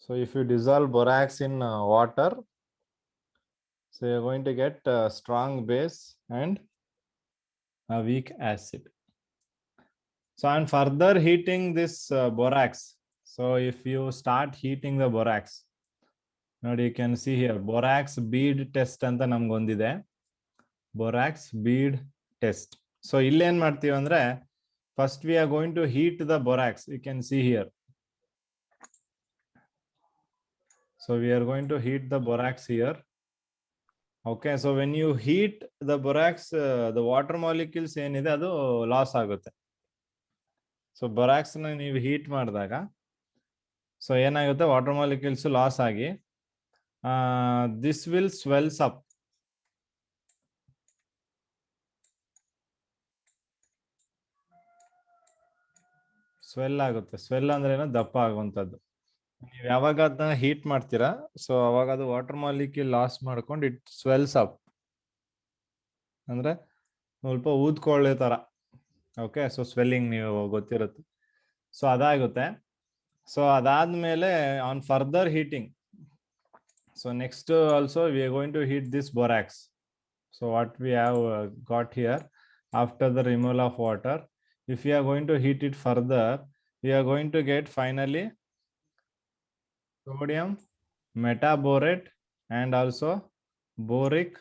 So if you dissolve borax in water, so you're going to get a strong base and a weak acid. So on further heating this borax, so if you start heating the borax, now you can see here borax bead test anta namge ondide, borax bead test. So illi en martivi andre, first we are going to heat the borax. You can see here. So we are going to heat the borax here. Okay, so when you heat the borax, the water molecules ಏನಿದೆ ಅದು loss ಆಗುತ್ತೆ. So borax ನ ನೀವು heat ಮಾಡಿದಾಗ so ಏನಾಗುತ್ತೆ, water molecules loss ಆಗಿ this will swells up. Swell ಆಗುತ್ತೆ. Swell ಅಂದ್ರೆ ಏನೋ ದಪ್ಪ ಆಗುವಂಥದ್ದು. ನೀವು ಯಾವಾಗ ಅದನ್ನ ಹೀಟ್ ಮಾಡ್ತೀರಾ, ಸೊ ಅವಾಗ ಅದು ವಾಟರ್ ಮಾಲಿಕ್ಯೂಲ್ ಲಾಸ್ ಮಾಡ್ಕೊಂಡು ಇಟ್ ಸ್ವೆಲ್ಸ್ ಅಪ್, ಅಂದ್ರೆ ಸ್ವಲ್ಪ ಊದ್ಕೊಳ್ಳೋ ತರ. ಓಕೆ, ಸೊ ಸ್ವೆಲ್ಲಿಂಗ್ ನೀವು ಗೊತ್ತಿರುತ್ತೆ. ಸೊ ಅದಾಗುತ್ತೆ. ಸೊ ಅದಾದ್ಮೇಲೆ on further heating, so next also we are going to heat this borax. So what we have got here, after the removal of water, if we are going to heat it further, we are going to get finally sodium metaborate and also boric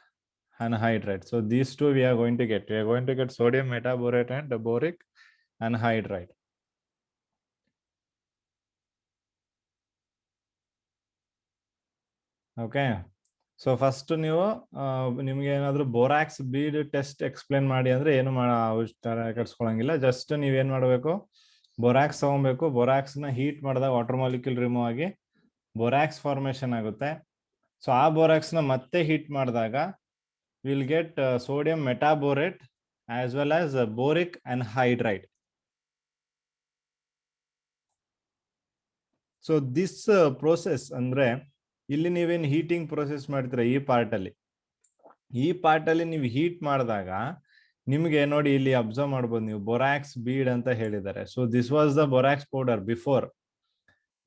anhydride. So these two we are going to get. We are going to get sodium metaborate and boric anhydride. Okay. So first ನೀವು ನಿಮ್ಗೆ ಏನಾದ್ರು borax bead test explain ಮಾಡಿ ಅಂದ್ರೆ ಏನು ಕಟ್ಸ್ಕೊಳಂಗಿಲ್ಲ. Just ನೀವೇನ್ ಮಾಡಬೇಕು, borax ತಗೊಬೇಕು. Borax ನ ಹೀಟ್ ಮಾಡಿದಾಗ ವಾಟರ್ ಮಾಲಿಕ್ಯೂಲ್ ರಿಮೂವ್ ಆಗಿ ಬೋರಾಕ್ಸ್ ಫಾರ್ಮೇಶನ್ ಆಗುತ್ತೆ. ಸೊ ಆ ಬೋರಾಕ್ಸ್ ನ ಮತ್ತೆ ಹೀಟ್ ಮಾಡಿದಾಗ will get sodium metaborate as well as boric anhydride. So this process ಅಂದ್ರೆ ಇಲ್ಲಿ ನೀವೇನು ಹೀಟಿಂಗ್ ಪ್ರೊಸೆಸ್ ಮಾಡ್ತೀರಾ ಈ ಪಾರ್ಟ್ ಅಲ್ಲಿ ನೀವು ಹೀಟ್ ಮಾಡಿದಾಗ ನಿಮ್ಗೆ ನೋಡಿ ಇಲ್ಲಿ ಅಬ್ಸರ್ವ್ ಮಾಡ್ಬೋದು ನೀವು, ಬೋರಾಕ್ಸ್ ಬೀಡ್ ಅಂತ ಹೇಳಿದ್ದಾರೆ. So this was the borax powder before.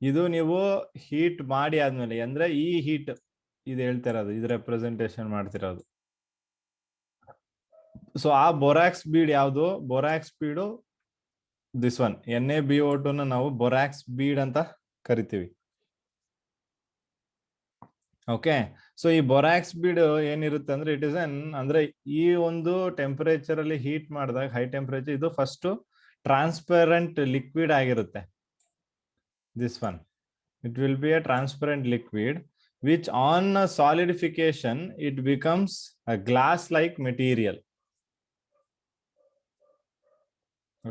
ಇದು ನೀವು ಹೀಟ್ ಮಾಡಿ ಆದ್ಮೇಲೆ, ಅಂದ್ರೆ ಈ ಹೀಟ್ ಇದು ಹೇಳ್ತಿರೋದು, ಇದು ರೆಪ್ರೆಸೆಂಟೇಶನ್ ಮಾಡ್ತಿರೋದು. ಸೊ ಆ ಬೋರಾಕ್ಸ್ ಬೀಡ್ ಯಾವುದು? ಬೋರಾಕ್ಸ್ ಬೀಡು ದಿಸ್ ಒನ್, NaBO2 ನಾವು ಬೋರಾಕ್ಸ್ ಬೀಡ್ ಅಂತ ಕರಿತೀವಿ. ಓಕೆ, ಸೊ ಈ ಬೋರಾಕ್ಸ್ ಬೀಡ್ ಏನಿರುತ್ತೆ ಅಂದ್ರೆ ಇಟ್ ಇಸ್ ಅಂದ್ರೆ ಈ ಒಂದು ಟೆಂಪರೇಚರ್ ಅಲ್ಲಿ ಹೀಟ್ ಮಾಡಿದಾಗ, ಹೈ ಟೆಂಪರೇಚರ್, ಇದು ಫಸ್ಟ್ ಟ್ರಾನ್ಸ್ಪರೆಂಟ್ ಲಿಕ್ವಿಡ್ ಆಗಿರುತ್ತೆ. This one, it will be a transparent liquid which on solidification it becomes a glass like material.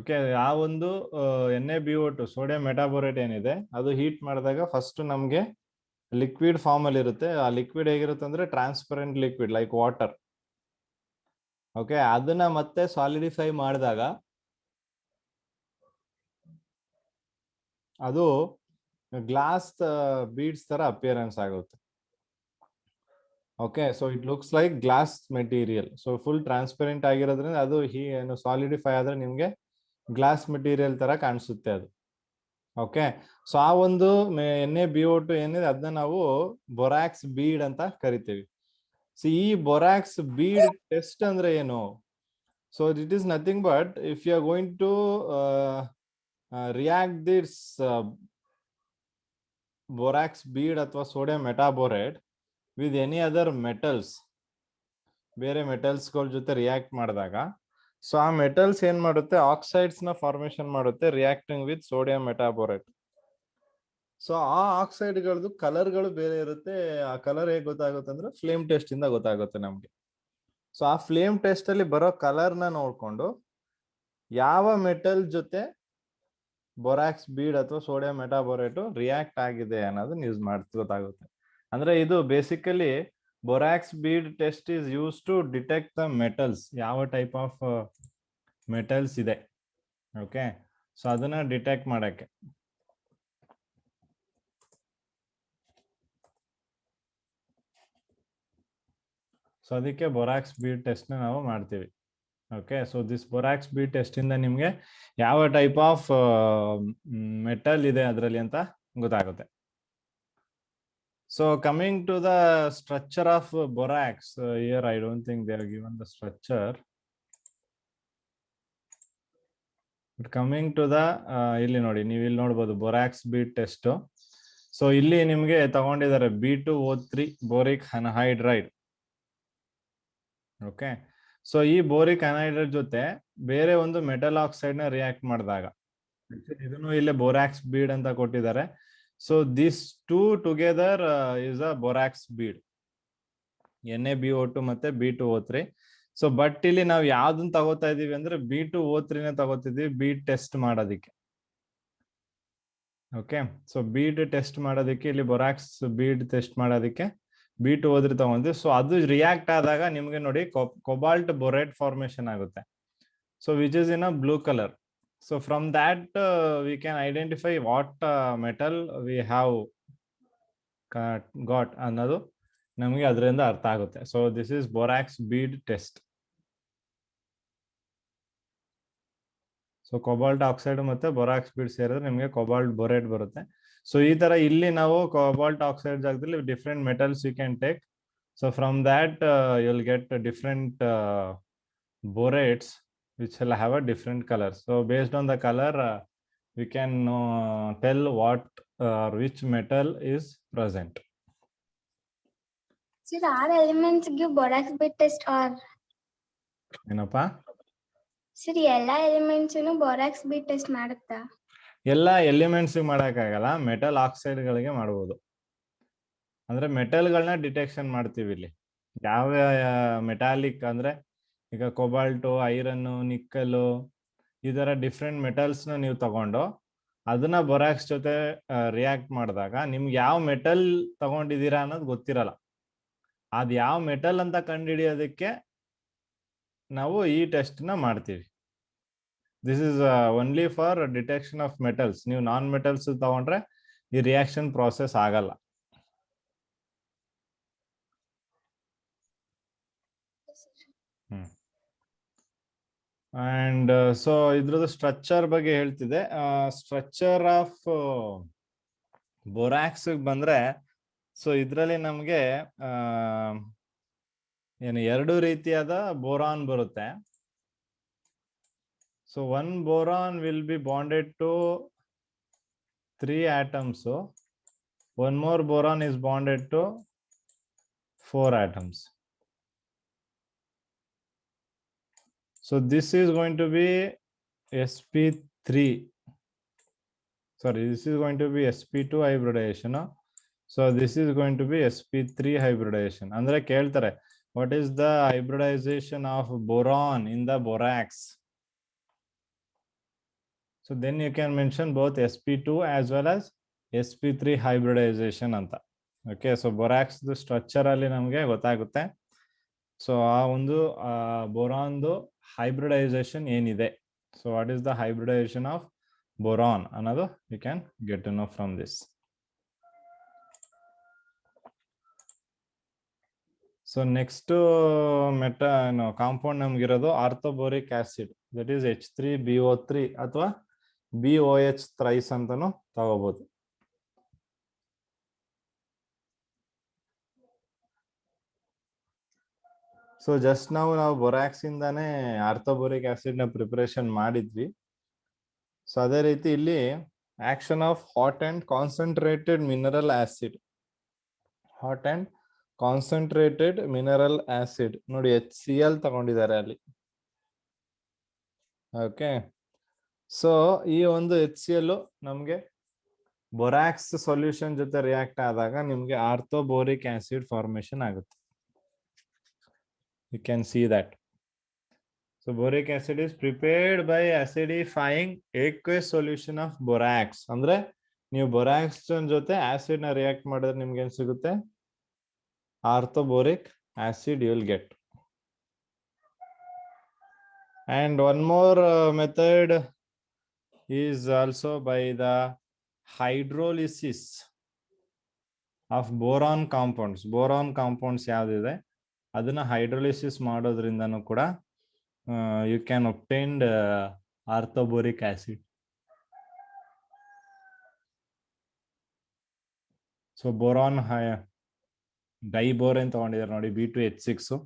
Okay, ಆ ಒಂದು NaBO2 ಸೋಡಿಯಂ ಮೆಟಾಬೋರೇಟ್ ಏನಿದೆ ಅದು ಹೀಟ್ ಮಾಡಿದಾಗ ಫಸ್ಟ್ ನಮ್ಗೆ ಲಿಕ್ವಿಡ್ ಫಾರ್ಮ್ ಅಲ್ಲಿ ಇರುತ್ತೆ. ಆ ಲಿಕ್ವಿಡ್ ಹೇಗಿರುತ್ತೆ ಅಂದ್ರೆ transparent liquid like water. Okay, ಅದನ್ನ ಮತ್ತೆ ಸಾಲಿಡಿಫೈ ಮಾಡಿದಾಗ ಅದು ಗ್ಲಾಸ್ ಬೀಡ್ಸ್ ತರ ಅಪಿಯರೆನ್ಸ್ ಆಗುತ್ತೆ. Okay, so it looks like glass material. So full transparent ಆಗಿರೋದ್ರಿಂದ ಅದು ಏನು ಸಾಲಿಡಿಫೈ ಆದ್ರೆ ನಿಮ್ಗೆ ಗ್ಲಾಸ್ ಮೆಟೀರಿಯಲ್ ತರ ಕಾಣಿಸುತ್ತೆ ಅದು. ಓಕೆ, ಸೊ ಆ ಒಂದು NaBO2 ಏನಿದೆ ಅದನ್ನ ನಾವು ಬೋರಾಕ್ಸ್ ಬೀಡ್ ಅಂತ ಕರಿತೀವಿ. ಸೊ ಈ ಬೋರಾಕ್ಸ್ ಬೀಡ್ ಟೆಸ್ಟ್ ಅಂದ್ರೆ ಏನು? So it is nothing but if you are going to react this borax bead ಅಥವಾ sodium metaborate with any other metals, ಬೇರೆ ಮೆಟಲ್ಸ್ಗಳ ಜೊತೆ ರಿಯಾಕ್ಟ್ ಮಾಡಿದಾಗ, ಸೊ ಆ ಮೆಟಲ್ಸ್ ಏನ್ ಮಾಡುತ್ತೆ, ಆಕ್ಸೈಡ್ಸ್ ನ ಫಾರ್ಮೇಶನ್ ಮಾಡುತ್ತೆ ರಿಯಾಕ್ಟಿಂಗ್ ವಿತ್ ಸೋಡಿಯಂ ಮೆಟಾಬೋರೇಟ್. ಸೊ ಆ ಆಕ್ಸೈಡ್ಗಳದ್ದು ಕಲರ್ಗಳು ಬೇರೆ ಇರುತ್ತೆ. ಆ ಕಲರ್ ಹೇಗೆ ಗೊತ್ತಾಗುತ್ತೆ ಅಂದ್ರೆ ಫ್ಲೇಮ್ ಟೆಸ್ಟ್ ಇಂದ ಗೊತ್ತಾಗುತ್ತೆ ನಮ್ಗೆ. ಸೊ ಆ ಫ್ಲೇಮ್ ಟೆಸ್ಟ್ ಅಲ್ಲಿ ಬರೋ ಕಲರ್ ನ ನೋಡ್ಕೊಂಡು ಯಾವ ಮೆಟಲ್ ಜೊತೆ ಬೋರಾಕ್ಸ್ ಬೀಡ್ ಅಥವಾ ಸೋಡಿಯಂ ಮೆಟಾಬೋರೇಟ್ ರಿಯಾಕ್ಟ್ ಆಗಿದೆ ಅನ್ನೋದು ಯೂಸ್ ಗೊತ್ತಾಗುತ್ತೆ. ಅಂದ್ರೆ ಇದು basically borax bead test is use to detect the metals, ಯಾವ ಟೈಪ್ ಆಫ್ ಮೆಟಲ್ಸ್ ಇದೆ. ಓಕೆ, ಸೊ ಅದನ್ನ ಡಿಟೆಕ್ಟ್ ಮಾಡಕ್ಕೆ. ಸೊ ಅದಕ್ಕೆ ಬೋರಾಕ್ಸ್ ಬೀಡ್ ಟೆಸ್ಟ್ ನ ನಾವು ಮಾಡ್ತೀವಿ. Okay, so this borax bead test ಇಂದ ನಿಮ್ಗೆ ಯಾವ ಟೈಪ್ ಆಫ್ ಮೆಟಲ್ ಇದೆ ಅದರಲ್ಲಿ ಅಂತ ಗೊತ್ತಾಗುತ್ತೆ. So coming to the structure of borax, here I don't think they are given the structure. But coming to the ಇಲ್ಲಿ ನೋಡಿ, ನೀವು ಇಲ್ಲಿ ನೋಡಬಹುದು ಬೋರಾಕ್ಸ್ ಬೀಡ್ ಟೆಸ್ಟ್. ಸೊ ಇಲ್ಲಿ ನಿಮಗೆ ತಗೊಂಡಿದ್ದಾರೆ B2O3 boric anhydride. Okay, so ಈ ಬೋರಿಕ್ ಅನ್ಹೈಡ್ರೈಡ್ ಜೊತೆ ಬೇರೆ ಒಂದು ಮೆಟಲ್ ಆಕ್ಸೈಡ್ ನ ರಿಯಾಕ್ಟ್ ಮಾಡಿದಾಗ, ಇದನ್ನು ಇಲ್ಲಿ ಬೋರಾಕ್ಸ್ ಬೀಡ್ ಅಂತ ಕೊಟ್ಟಿದ್ದಾರೆ. So this two together is a borax bead, NaBO2 ಮತ್ತೆ B2O3. ಸೊ ಬಟ್ ಇಲ್ಲಿ ನಾವು ಯಾವ್ದನ್ನ ತಗೋತಾ ಇದೀವಿ ಅಂದ್ರೆ B2O3 ತಗೋತಿದೀವಿ ಬೀಡ್ ಟೆಸ್ಟ್ ಮಾಡೋದಿಕ್ಕೆ. ಓಕೆ, ಸೊ ಬೀಡ್ ಟೆಸ್ಟ್ ಮಾಡೋದಕ್ಕೆ, ಇಲ್ಲಿ ಬೊರಾಕ್ಸ್ ಬೀಡ್ ಟೆಸ್ಟ್ ಮಾಡೋದಕ್ಕೆ B2O3 ತಗೊಂಡ್ವಿ. ಸೊ ಅದು ರಿಯಾಕ್ಟ್ ಆದಾಗ ನಿಮ್ಗೆ ನೋಡಿ ಕೊಬಾಲ್ಟ್ ಬೋರೇಟ್ ಫಾರ್ಮೇಶನ್ ಆಗುತ್ತೆ. So which is in a blue colour. So from that we can identify what metal we have got ಅನ್ನೋದು ನಮಗೆ ಅದರಿಂದ ಅರ್ಥ ಆಗುತ್ತೆ. So this is borax bead test. So cobalt oxide ಮತ್ತೆ ಬೊರಾಕ್ಸ್ ಬೀಡ್ ಸೇರಿದ್ರೆ ನಿಮಗೆ cobalt ಬೋರೇಟ್ ಬರುತ್ತೆ. ಸೊ ಈ ತರ ಇಲ್ಲಿ ನಾವು ಕೊಬಾಲ್ಟ್ ಆಕ್ಸೈಡ್ ಜಾಗದಲ್ಲಿ different metals you can take. So from that you will get different borates which will have a different color. So based on the color, we can tell what or which metal is present. Sir, all elements give borax bit test or? ಏನಪ್ಪಾ? Sir, ಎಲ್ಲ elements borax beet test ಮಾಡುತ್ತಾ? ಎಲ್ಲ elements ಮಾಡಕ್ಕಾಗಲ್ಲ, metal oxide ಗಳಿಗೆ ಮಾಡಬಹುದು. ಅಂದ್ರೆ ಮೆಟಲ್ಗಳನ್ನ detection ಮಾಡ್ತೀವಿ ಇಲ್ಲಿ. ಯಾವ ಮೆಟಾಲಿಕ್ ಅಂದ್ರೆ ಈಗ ಕೊಬಾಲ್ಟು, ಐರನ್ನು, ನಿಕ್ಕಲು, ಈ ತರ ಡಿಫ್ರೆಂಟ್ ಮೆಟಲ್ಸ್ ನ ನೀವು ತಗೊಂಡು ಅದನ್ನ ಬೊರಾಕ್ಸ್ ಜೊತೆ ರಿಯಾಕ್ಟ್ ಮಾಡಿದಾಗ ನಿಮ್ಗೆ ಯಾವ ಮೆಟಲ್ ತಗೊಂಡಿದ್ದೀರಾ ಅನ್ನೋದು ಗೊತ್ತಿರಲ್ಲ. ಅದ್ ಯಾವ ಮೆಟಲ್ ಅಂತ ಕಂಡುಹಿಡಿಯೋದಕ್ಕೆ ನಾವು ಈ ಟೆಸ್ಟ್ ನ ಮಾಡ್ತೀವಿ. This is only for detection of metals. ನೀವು ನಾನ್ ಮೆಟಲ್ಸ್ ತಗೊಂಡ್ರೆ ಈ ರಿಯಾಕ್ಷನ್ ಪ್ರಾಸೆಸ್ ಆಗಲ್ಲ. ಅಂಡ್ ಸೊ ಇದ್ರದ್ದು ಸ್ಟ್ರಕ್ಚರ್ ಬಗ್ಗೆ ಹೇಳ್ತಿದೆ. ಸ್ಟ್ರಕ್ಚರ್ ಆಫ್ ಬೋರಾಕ್ಸ್ ಬಂದ್ರೆ, ಸೊ ಇದ್ರಲ್ಲಿ ನಮ್ಗೆ ಏನು ಎರಡು ರೀತಿಯಾದ ಬೋರಾನ್ ಬರುತ್ತೆ. So one boron will be bonded to 3 atoms. One more boron is bonded to 4 atoms. So this is going to be sp3. Sorry, this is going to be sp2 hybridization. So this is going to be sp3 hybridization. Andre keltare, what is the hybridization of boron in the borax? So then you can mention both sp2 as well as sp3 hybridization anta. Okay, so borax the structure alli namge gottagutte. So ಆ ಒಂದು ಬೋರಾನ್ದು hybridisation ಏನಿದೆ, so what is the hybridisation of boron ಅನ್ನೋದು you can get to know from this. So next compound ನಮ್ಗಿರೋದು orthoboric acid, that is H3BO3 ಅಥವಾ BOH thrice ಅಂತಾನು ತಗೋಬಹುದು. So just ನಾವು ಬೊರಾಕ್ಸ್ ಇಂದಾನೆ ಆರ್ಥೋಬೋರಿಕ್ ಆಸಿಡ್ ನ ಪ್ರಿಪರೇಷನ್ ಮಾಡಿದ್ವಿ. ಸೊ ಅದೇ ರೀತಿ ಇಲ್ಲಿ action of hot and concentrated mineral acid, hot and concentrated mineral acid ನೋಡಿ HCl ತಗೊಂಡಿದ್ದಾರೆ ಅಲ್ಲಿ. ಓಕೆ, ಸೊ ಈ ಒಂದು HCl ನಮ್ಗೆ ಬೊರಾಕ್ಸ್ ಸೊಲ್ಯೂಷನ್ ಜೊತೆ ರಿಯಾಕ್ಟ್ ಆದಾಗ ನಿಮ್ಗೆ ಆರ್ಥೋಬೋರಿಕ್ ಆಸಿಡ್ ಫಾರ್ಮೇಶನ್ ಆಗುತ್ತೆ. You can see that. So boric acid is prepared by acidifying aqueous solution of borax. ಅಂದ್ರೆ ನೀವು ಬೋರಾಕ್ಸ್ ಜೊತೆ ಆಸಿಡ್ ನ ರಿಯಾಕ್ಟ್ ಮಾಡಿದ್ರೆ ನಿಮ್ಗೆ ಏನ್ ಸಿಗುತ್ತೆ? ಆರ್ಥೋಬೋರಿಕ್ acid you will get. And one more method is also by the hydrolysis of boron compounds. Boron compounds ಯಾವ್ದಿದೆ ಅದನ್ನ ಹೈಡ್ರೋಲಿಸಿಸ್ ಮಾಡೋದ್ರಿಂದನೂ ಕೂಡ you can obtain orthoboric acid. So boron diborane ತಗೊಂಡಿದ್ದಾರೆ ನೋಡಿ B2H6.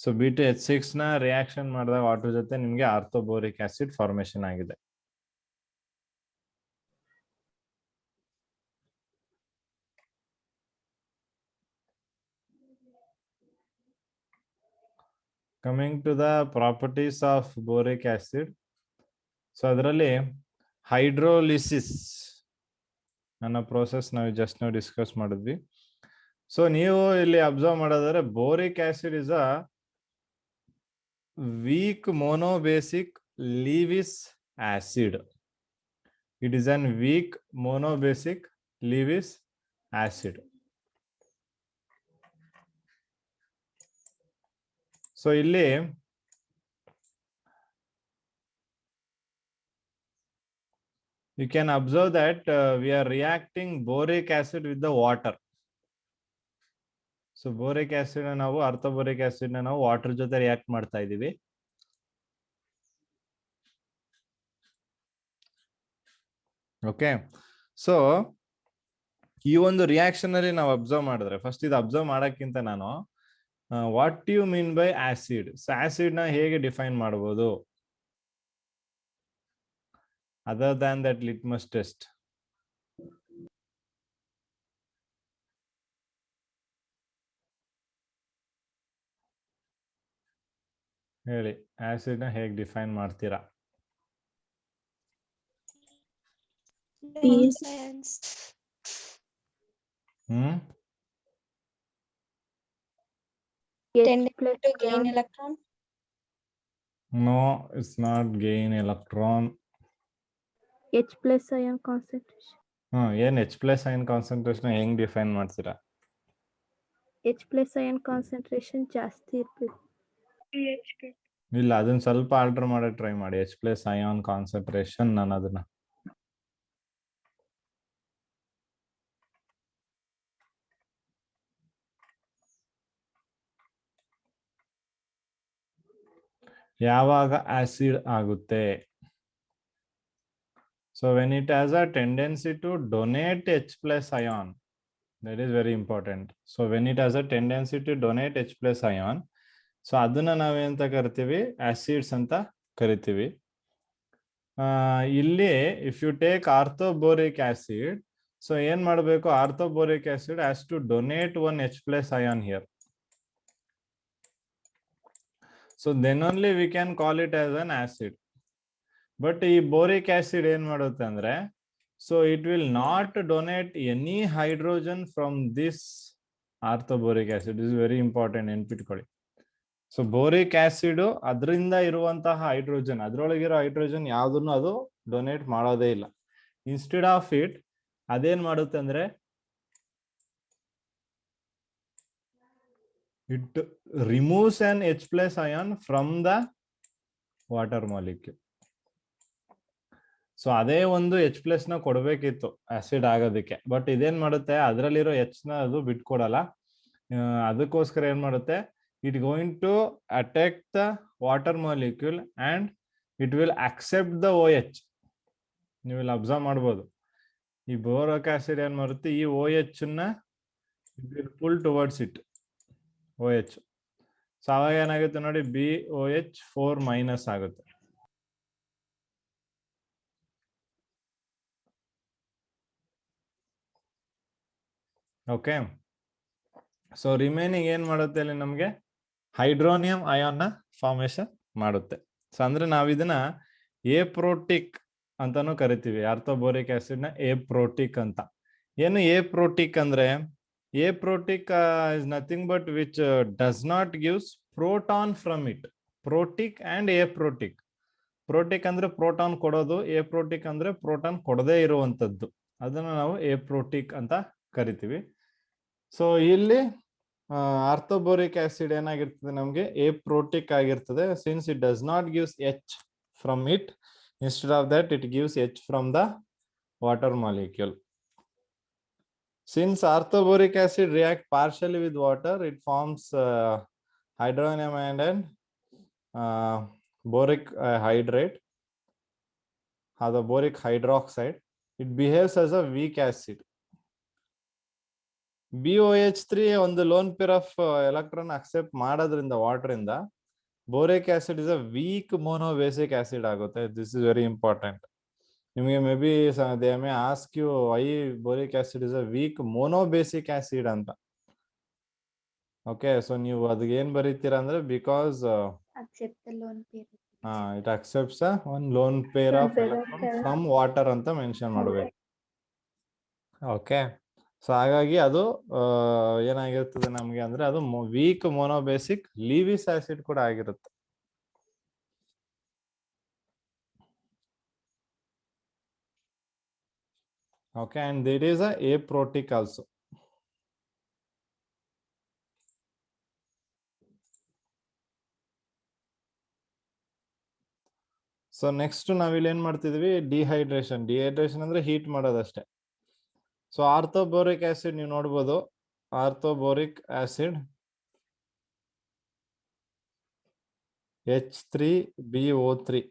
ಸೊ B2H6 ನ ರಿಯಾಕ್ಷನ್ ಮಾಡಿದಾಗ water ಜೊತೆ ನಿಮ್ಗೆ ಆರ್ಥೋಬೋರಿಕ್ ಆಸಿಡ್ ಫಾರ್ಮೇಶನ್ ಆಗಿದೆ. Coming to the properties of boric acid. So ಅದರಲ್ಲಿ ಹೈಡ್ರೋಲಿಸಿಸ್ ಅನ್ನೋ ಪ್ರೋಸೆಸ್ ನಾವು ಜಸ್ಟ್ ನಾವು ಡಿಸ್ಕಸ್ ಮಾಡಿದ್ವಿ. ಸೊ ನೀವು ಇಲ್ಲಿ ಅಬ್ಸರ್ವ್ ಮಾಡೋದಾದ್ರೆ boric acid is a weak monobasic Lewis acid. It is an weak monobasic Lewis acid. So ಇಲ್ಲಿ you can observe that we are reacting boric acid with the water. So boric acid ನಾವು ಆರ್ಥೋಬೋರಿಕ್ acid ನಾವು water ಜೊತೆ react ಮಾಡ್ತಾ ಇದೀವಿ. Okay, so ಈ ಒಂದು reaction ಅಲ್ಲಿ ನಾವು ಅಬ್ಸರ್ವ್ ಮಾಡಿದ್ರೆ ಫಸ್ಟ್ ಇದು ಅಬ್ಸರ್ವ್ ಮಾಡಕ್ಕಿಂತ ನಾನು what you mean by acid, acid ನ ಹೇಗೆ ಡಿಫೈನ್ ಮಾಡಬಹುದು other than that litmus test? ಹೇಳಿ, ಆಸಿಡ್ ನ ಹೇಗೆ ಡಿಫೈನ್ ಮಾಡ್ತೀರಾ? Tend to gain electron. No, it's not gain electron. H plus ion concentration. ಏನ್ H plus ion concentration ಹೆಂಗ್ define ಮಾಡ್ತೀರಾ? H plus ion concentration ಜಾಸ್ತಿ ಇರ್ಬೇಕು. ಇಲ್ಲ, ಅದನ್ನ ಸ್ವಲ್ಪ ಆಲ್ಟರ್ ಮಾಡಕ್ ಟ್ರೈ ಮಾಡಿ. H plus ion concentration ನಾನು ಅದನ್ನ ಯಾವಾಗ ಆಸಿಡ್ ಆಗುತ್ತೆ? So when it has a tendency to donate H plus ion, that is very important. So when it has a tendency to donate H plus ion, so ಅದನ್ನ ನಾವೇಂತ ಕರಿತೀವಿ? Acids ಅಂತ ಕರಿತೀವಿ. ಇಲ್ಲಿ if you take orthoboric acid, so ಏನ್ ಮಾಡಬೇಕು? Orthoboric acid has to donate one H plus ion here. So then only we can call it as an acid. But ಈ boric acid ಏನ್ ಮಾಡುತ್ತೆ ಅಂದ್ರೆ, so it will not donate any hydrogen from this ಆರ್ಥೋಬೋರಿಕ್ ಆಸಿಡ್. This is very important, ನೆನ್ಪಿಟ್ಕೊಳ್ಳಿ. So boric acid ಅದರಿಂದ ಇರುವಂತಹ hydrogen, ಅದ್ರೊಳಗಿರೋ hydrogen ಯಾವ್ದನ್ನು ಅದು ಡೊನೇಟ್ ಮಾಡೋದೇ ಇಲ್ಲ. ಇನ್ಸ್ಟೆಡ್ ಆಫ್ ಇಟ್ ಅದೇನ್ ಮಾಡುತ್ತೆ ಅಂದ್ರೆ, it removes an H plus ion from the water molecule. So ಅದೇ ಒಂದು H plus ನ ಕೊಡ್ಬೇಕಿತ್ತು ಆಸಿಡ್ ಆಗೋದಕ್ಕೆ, ಬಟ್ ಇದೇನ್ ಮಾಡುತ್ತೆ, ಅದರಲ್ಲಿರೋ H ನ ಅದು ಬಿಟ್ಕೊಡಲ್ಲ. ಅದಕ್ಕೋಸ್ಕರ ಏನ್ ಮಾಡುತ್ತೆ, it going to attack the water molecule and it will accept the OH. ನೀವು ಇಲ್ಲಿ ಅಬ್ಸರ್ವ್ ಮಾಡ್ಬೋದು, ಈ ಬೋರಿಕ್ ಆಸಿಡ್ ಏನ್ ಮಾಡುತ್ತೆ, ಈ OH ನ pull towards it, OH. So ಅವಾಗ ಏನಾಗುತ್ತೆ ನೋಡಿ, BOH4- ಆಗುತ್ತೆ. ಓಕೆ, ಸೊ ರಿಮೈನಿಂಗ್ ಏನ್ ಮಾಡುತ್ತೆ ಅಲ್ಲಿ ನಮ್ಗೆ ಹೈಡ್ರೋನಿಯಂ ಅಯಾನ್ ನ ಫಾರ್ಮೇಶನ್ ಮಾಡುತ್ತೆ. ಸೊ ಅಂದ್ರೆ ನಾವ್ ಇದನ್ನ ಎಪ್ರೋಟಿಕ್ ಅಂತಾನು ಕರಿತೀವಿ. ಆರ್ಥೋಬೋರಿಕ್ ಆಸಿಡ್ ನ ಎಪ್ರೋಟಿಕ್ ಅಂತ. ಏನು ಎಪ್ರೋಟಿಕ್ ಅಂದ್ರೆ, aprotic is nothing but which does not gives proton from it. Protic and aprotic. Protic ಅಂದ್ರೆ ಪ್ರೋಟಾನ್ ಕೊಡೋದು, ಎಪ್ರೋಟಿಕ್ ಅಂದ್ರೆ ಪ್ರೋಟಾನ್ ಕೊಡದೇ ಇರುವಂತದ್ದು. ಅದನ್ನ ನಾವು ಎಪ್ರೋಟಿಕ್ ಅಂತ ಕರಿತೀವಿ. ಸೊ ಇಲ್ಲಿ ಆರ್ಥೋಬೋರಿಕ್ ಆಸಿಡ್ ಏನಾಗಿರ್ತದೆ, ನಮಗೆ ಎಪ್ರೋಟಿಕ್ ಆಗಿರ್ತದೆ. Since it does not gives H from it, instead of that it gives H from the water molecule. Since orthoboric acid react partially with water, it forms hydronium ion and boric hydrate, or the boric hydroxide. It behaves as a weak acid. BOH3 ಒಂದು lone pair of electron accept ಮಾಡೋದ್ರಿಂದ water ಇಂದ boric acid is a weak monobasic acid ಆಗುತ್ತೆ. This is very important. ನಿಮಗೆ maybe they may ask you why boric acid is a weak monobasic acid ಅಂತ. Okay, so ನೀವು ಅದಕ್ಕೆ ಏನ್ ಬರೀತೀರಾ ಅಂದ್ರೆ because accept the lone pair. It accepts one lone pair of electron from water ಅಂತ mention ಮಾಡ್ಬೇಕು. Okay, so ಹಾಗಾಗಿ ಅದು ಏನಾಗಿರ್ತದೆ ನಮ್ಗೆ ಅಂದ್ರೆ ಅದು ವೀಕ್ ಮೋನೋಬೇಸಿಕ್ ಲೀವಿಸ್ ಆಸಿಡ್ ಕೂಡ ಆಗಿರುತ್ತೆ. Okay, and there is a aprotic also. So next ನಾವಿಲ್ಲಿ ಏನ್ ಮಾಡ್ತಿದ್ವಿ, ಡಿಹೈಡ್ರೇಷನ್. ಡಿಹೈಡ್ರೇಷನ್ ಅಂದ್ರೆ ಹೀಟ್ ಮಾಡೋದಷ್ಟೇ. ಸೊ ಆರ್ಥೋಬೋರಿಕ್ ಆಸಿಡ್ ನೀವು ನೋಡ್ಬೋದು, ಆರ್ಥೋಬೋರಿಕ್ ಆಸಿಡ್ H3BO3.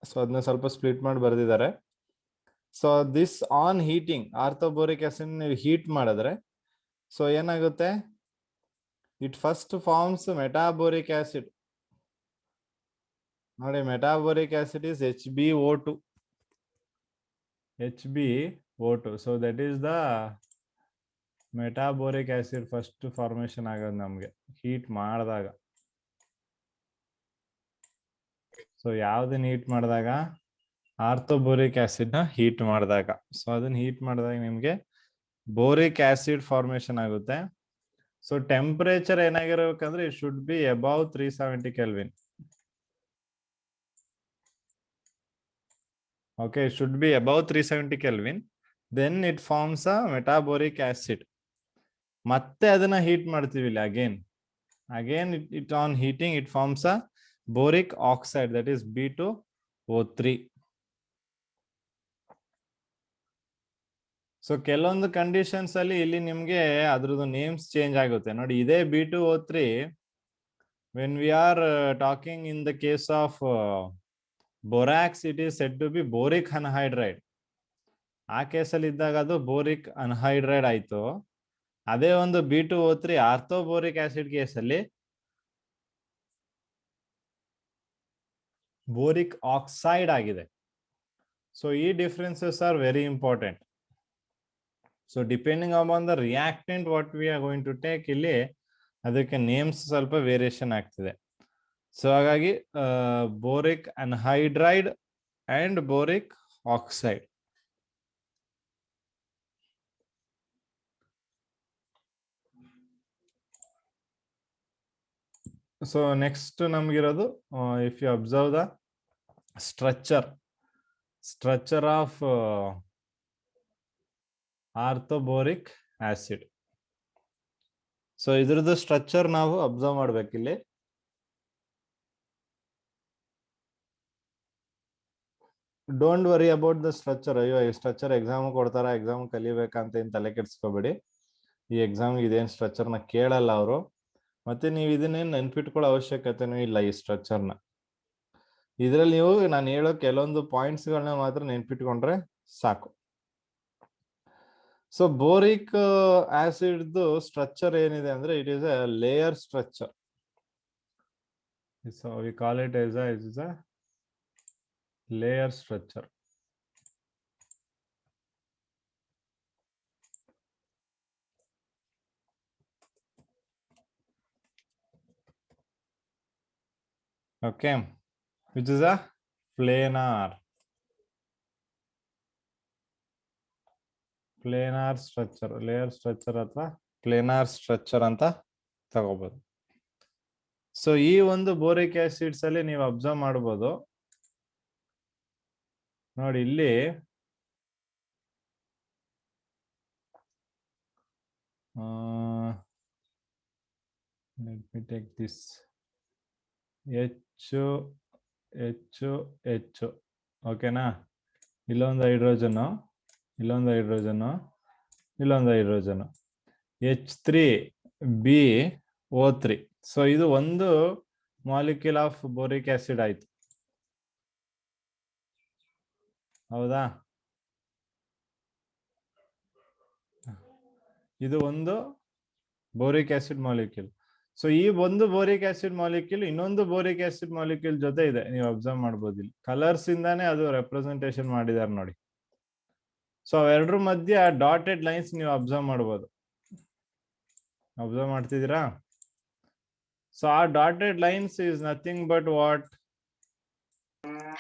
ಸೊ ಅದನ್ನ ಸ್ವಲ್ಪ ಸ್ಪ್ಲಿಟ್ ಮಾಡಿ ಬರ್ದಿದ್ದಾರೆ. So this on heating, orthoboric acid ನೀವು ಹೀಟ್ ಮಾಡಿದ್ರೆ ಸೊ ಏನಾಗುತ್ತೆ, it first forms metaboric acid. ನೋಡಿ, metaboric acid is HbO2. HbO2. So that is the metaboric acid first formation ಆಗೋದು ನಮ್ಗೆ ಹೀಟ್ ಮಾಡಿದಾಗ. ಸೊ ಯಾವ್ದನ್ನ ಹೀಟ್ ಮಾಡಿದಾಗ, ಆರ್ಥೋಬೋರಿಕ್ ಆಸಿಡ್ ನ ಹೀಟ್ ಮಾಡಿದಾಗ. ಸೊ ಅದನ್ನ ಹೀಟ್ ಮಾಡಿದಾಗ ನಿಮ್ಗೆ ಬೋರಿಕ್ ಆಸಿಡ್ ಫಾರ್ಮೇಶನ್ ಆಗುತ್ತೆ. ಸೊ ಟೆಂಪರೇಚರ್ ಏನಾಗಿರ್ಬೇಕಂದ್ರೆ it should be above 370 kelvin. Okay, it should be above 370 Kelvin. Then it forms a metaboric acid. ಮತ್ತೆ ಅದನ್ನ ಹೀಟ್ ಮಾಡ್ತೀವಿ ಇಲ್ಲಿ again it on heating it forms a boric oxide, that is B2O3. So ಕೆಲವೊಂದು conditions ಅಲ್ಲಿ ಇಲ್ಲಿ ನಿಮ್ಗೆ ಅದ್ರದ್ದು names change ಆಗುತ್ತೆ. ನೋಡಿ, ಇದೇ B2O3 when we are talking in the case of borax, it is said to be boric anhydride. ಆ ಕೇಸಲ್ಲಿ ಇದ್ದಾಗ ಅದು ಬೋರಿಕ್ ಅನ್ಹೈಡ್ರೈಡ್ ಆಯ್ತು. ಅದೇ ಒಂದು B2O3 ಆರ್ಥೋಬೋರಿಕ್ ಆಸಿಡ್ ಕೇಸಲ್ಲಿ ಬೋರಿಕ್ ಆಕ್ಸೈಡ್ ಆಗಿದೆ. ಸೊ ಈ differences are very important. So depending on the reactant what we are going to take, ಇಲ್ಲಿ ಅದಕ್ಕೆ ನೇಮ್ಸ್ ಸ್ವಲ್ಪ ವೇರಿಯೇಷನ್ ಆಗ್ತಿದೆ. ಸೊ ಹಾಗಾಗಿ boric anhydride and boric oxide. So next ನಮ್ಗಿರೋದು, if you observe the structure of orthoboric acid. So ಇದ್ರದ್ದು structure ನಾವು observe ಮಾಡ್ಬೇಕಿಲ್ಲಿ. Don't worry about the structure. ಅಯ್ಯೋ, ಈ ಸ್ಟ್ರಕ್ಚರ್ ಎಕ್ಸಾಮ್ ಕೊಡ್ತಾರ, ಎಕ್ಸಾಮ್ ಕಲಿಬೇಕಂತ ಏನ್ ತಲೆ ಕೆಡ್ಸ್ಕೋಬೇಡಿ. ಈ ಎಕ್ಸಾಮ್ ಇದೇನ್ ಸ್ಟ್ರಕ್ಚರ್ನ ಕೇಳಲ್ಲ ಅವರು. ಮತ್ತೆ ನೀವು ಇದನ್ನೇನು ನೆನ್ಪಿಟ್ಕೊಳ್ಳೋ ಅವಶ್ಯಕತೆನೂ ಇಲ್ಲ ಈ ಸ್ಟ್ರಕ್ಚರ್ನ. ಇದ್ರಲ್ಲಿ ನೀವು ನಾನು ಹೇಳೋ ಕೆಲವೊಂದು ಪಾಯಿಂಟ್ಸ್ಗಳನ್ನ ಮಾತ್ರ ನೆನ್ಪಿಟ್ಕೊಂಡ್ರೆ ಸಾಕು. ಸೊ ಬೋರಿಕ್ ಆಸಿಡ್ದು ಸ್ಟ್ರಕ್ಚರ್ ಏನಿದೆ ಅಂದ್ರೆ it is a layer structure. So we call it is a layer structure. Okay, which is a planar structure, layer structure ಅಥವಾ ಪ್ಲೇನಾರ್ ಸ್ಟ್ರಕ್ಚರ್ ಅಂತ ತಗೋಬಹುದು. ಸೊ ಈ ಒಂದು ಬೋರಿಕ್ ಆಸಿಡ್ಸ್ ಅಲ್ಲಿ ನೀವು ಅಬ್ಸರ್ವ್ ಮಾಡಬಹುದು. ನೋಡಿ ಇಲ್ಲಿ let me take this H ಓಕೆನಾ. ಇಲ್ಲೊಂದು ಹೈಡ್ರೋಜನ್, ಇಲ್ಲೊಂದು ಹೈಡ್ರೋಜನ್, ಇಲ್ಲೊಂದು ಹೈಡ್ರೋಜನ್, H3BO3. ಸೊ ಇದು ಒಂದು ಮಾಲಿಕ್ಯೂಲ್ ಆಫ್ ಬೋರಿಕ್ ಆಸಿಡ್ ಆಯ್ತು, ಹೌದಾ? ಇದು ಒಂದು ಬೋರಿಕ್ ಆಸಿಡ್ ಮಾಲಿಕ್ಯೂಲ್. ಸೊ ಈ ಒಂದು ಬೋರಿಕ್ ಆಸಿಡ್ ಮಾಲಿಕ್ಯೂಲ್ ಇನ್ನೊಂದು ಬೋರಿಕ್ ಆಸಿಡ್ ಮಾಲಿಕ್ಯೂಲ್ ಜೊತೆ ಇದೆ, ನೀವು ಅಬ್ಸರ್ವ್ ಮಾಡ್ಬೋದು ಇಲ್ಲಿ ಕಲರ್ಸ್ ಇಂದಾನೆ ಅದು ರೆಪ್ರೆಸೆಂಟೇಶನ್ ಮಾಡಿದಾರೆ ನೋಡಿ. ಸೊ ಅವೆರಡರ ಮಧ್ಯೆ ಡಾಟೆಡ್ ಲೈನ್ಸ್ ನೀವು ಅಬ್ಸರ್ವ್ ಮಾಡ್ಬೋದು. ಅಬ್ಸರ್ವ್ ಮಾಡ್ತಿದ್ದೀರಾ? ಸೊ ಆ dotted lines is nothing but what?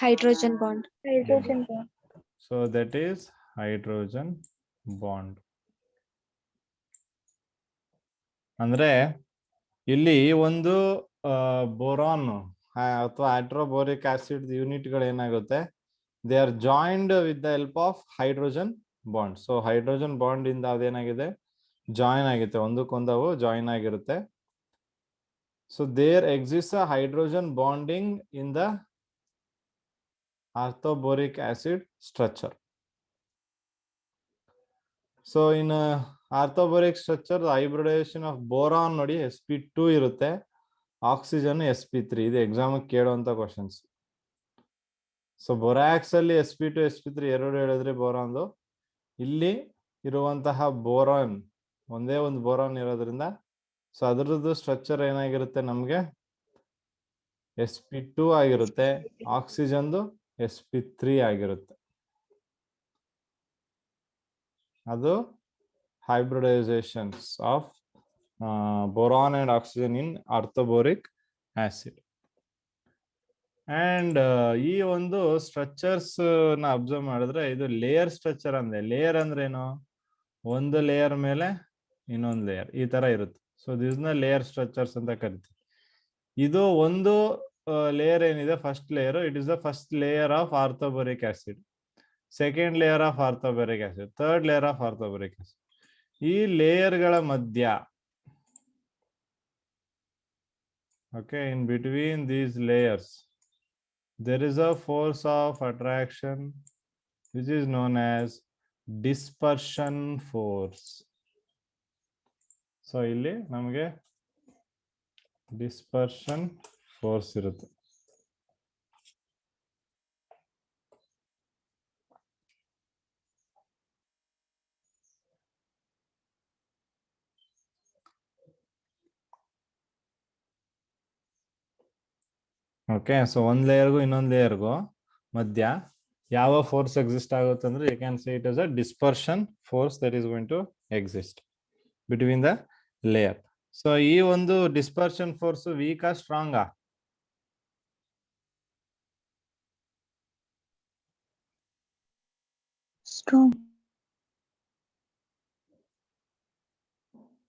hydrogen bond. Hydrogen bond. So that is hydrogen bond. ಅಂದ್ರೆ ಇಲ್ಲಿ ಒಂದು ಬೋರಾನ್ ಅಥವಾ ಹೈಡ್ರೋಬೋರಿಕ್ ಆಸಿಡ್ ಯೂನಿಟ್ಗಳು ಏನಾಗುತ್ತೆ, they are joined with the help of hydrogen bond. So hydrogen bond ಇಂದ ಅದೇನಾಗಿದೆ, ಜಾಯಿನ್ ಆಗುತ್ತೆ, ಒಂದಕ್ಕೊಂದವು ಜಾಯಿನ್ ಆಗಿರುತ್ತೆ. So there exist a hydrogen bonding in the orthoboric acid structure. So in orthoboric structure hybridization of boron ನೋಡಿ sp2 ಇರುತ್ತೆ, oxygen sp3. ಇದು exam ಕೇಳುವಂತ questions. So borax ಅಲ್ಲಿ sp2 sp3 ಎರಡು ಹೇಳಿದ್ರೆ ಬೋರಾನ್ದು. ಇಲ್ಲಿ ಇರುವಂತಹ ಬೋರಾನ್ ಒಂದೇ ಒಂದು ಬೋರಾನ್ ಇರೋದ್ರಿಂದ ಸೊ ಅದರದ್ದು ಸ್ಟ್ರಕ್ಚರ್ ಏನಾಗಿರುತ್ತೆ ನಮ್ಗೆ sp2 ಆಗಿರುತ್ತೆ, ಆಕ್ಸಿಜನ್ದು sp3 ಆಗಿರುತ್ತೆ. ಅದು hybridizations of boron and oxygen in orthoboric acid. And ಈ ಒಂದು ಸ್ಟ್ರಕ್ಚರ್ಸ್ ನ ಅಬ್ಸರ್ವ್ ಮಾಡಿದ್ರೆ ಇದು ಲೇಯರ್ ಸ್ಟ್ರಕ್ಚರ್ ಅಂದೆ. ಲೇಯರ್ ಅಂದ್ರೆ ಏನು, ಒಂದು ಲೇಯರ್ ಮೇಲೆ ಇನ್ನೊಂದು ಲೇಯರ್ ಈ ತರ ಇರುತ್ತೆ. ಸೊ ದಿಸ್ ನ ಲೇಯರ್ ಸ್ಟ್ರಕ್ಚರ್ಸ್ ಅಂತ ಕರಿತೀವಿ. ಇದು ಒಂದು ಲೇಯರ್ ಏನಿದೆ, first layer, it is the first layer of orthoboric acid, second layer of orthoboric acid, third layer of orthoboric acid. ಈ ಲೇಯರ್ಗಳ ಮಧ್ಯ, okay, in between these layers there is a force of attraction which is known as dispersion force. So ಇಲ್ಲಿ ನಮಗೆ dispersion force ಇರುತ್ತೆ. Okay, so ಒಂದ್ ಲೇಯರ್ಗೂ ಇನ್ನೊಂದು ಲೇಯರ್ಗೂ ಮಧ್ಯ ಯಾವ ಫೋರ್ಸ್ ಎಕ್ಸಿಸ್ಟ್ ಆಗುತ್ತೆ ಅಂದ್ರೆ you can say it as a dispersion force that is going to exist between the layer. So ಈ ಒಂದು ಡಿಸ್ಪರ್ಷನ್ ಫೋರ್ಸ್ ವೀಕಾ ಸ್ಟ್ರಾಂಗಾ? Strong.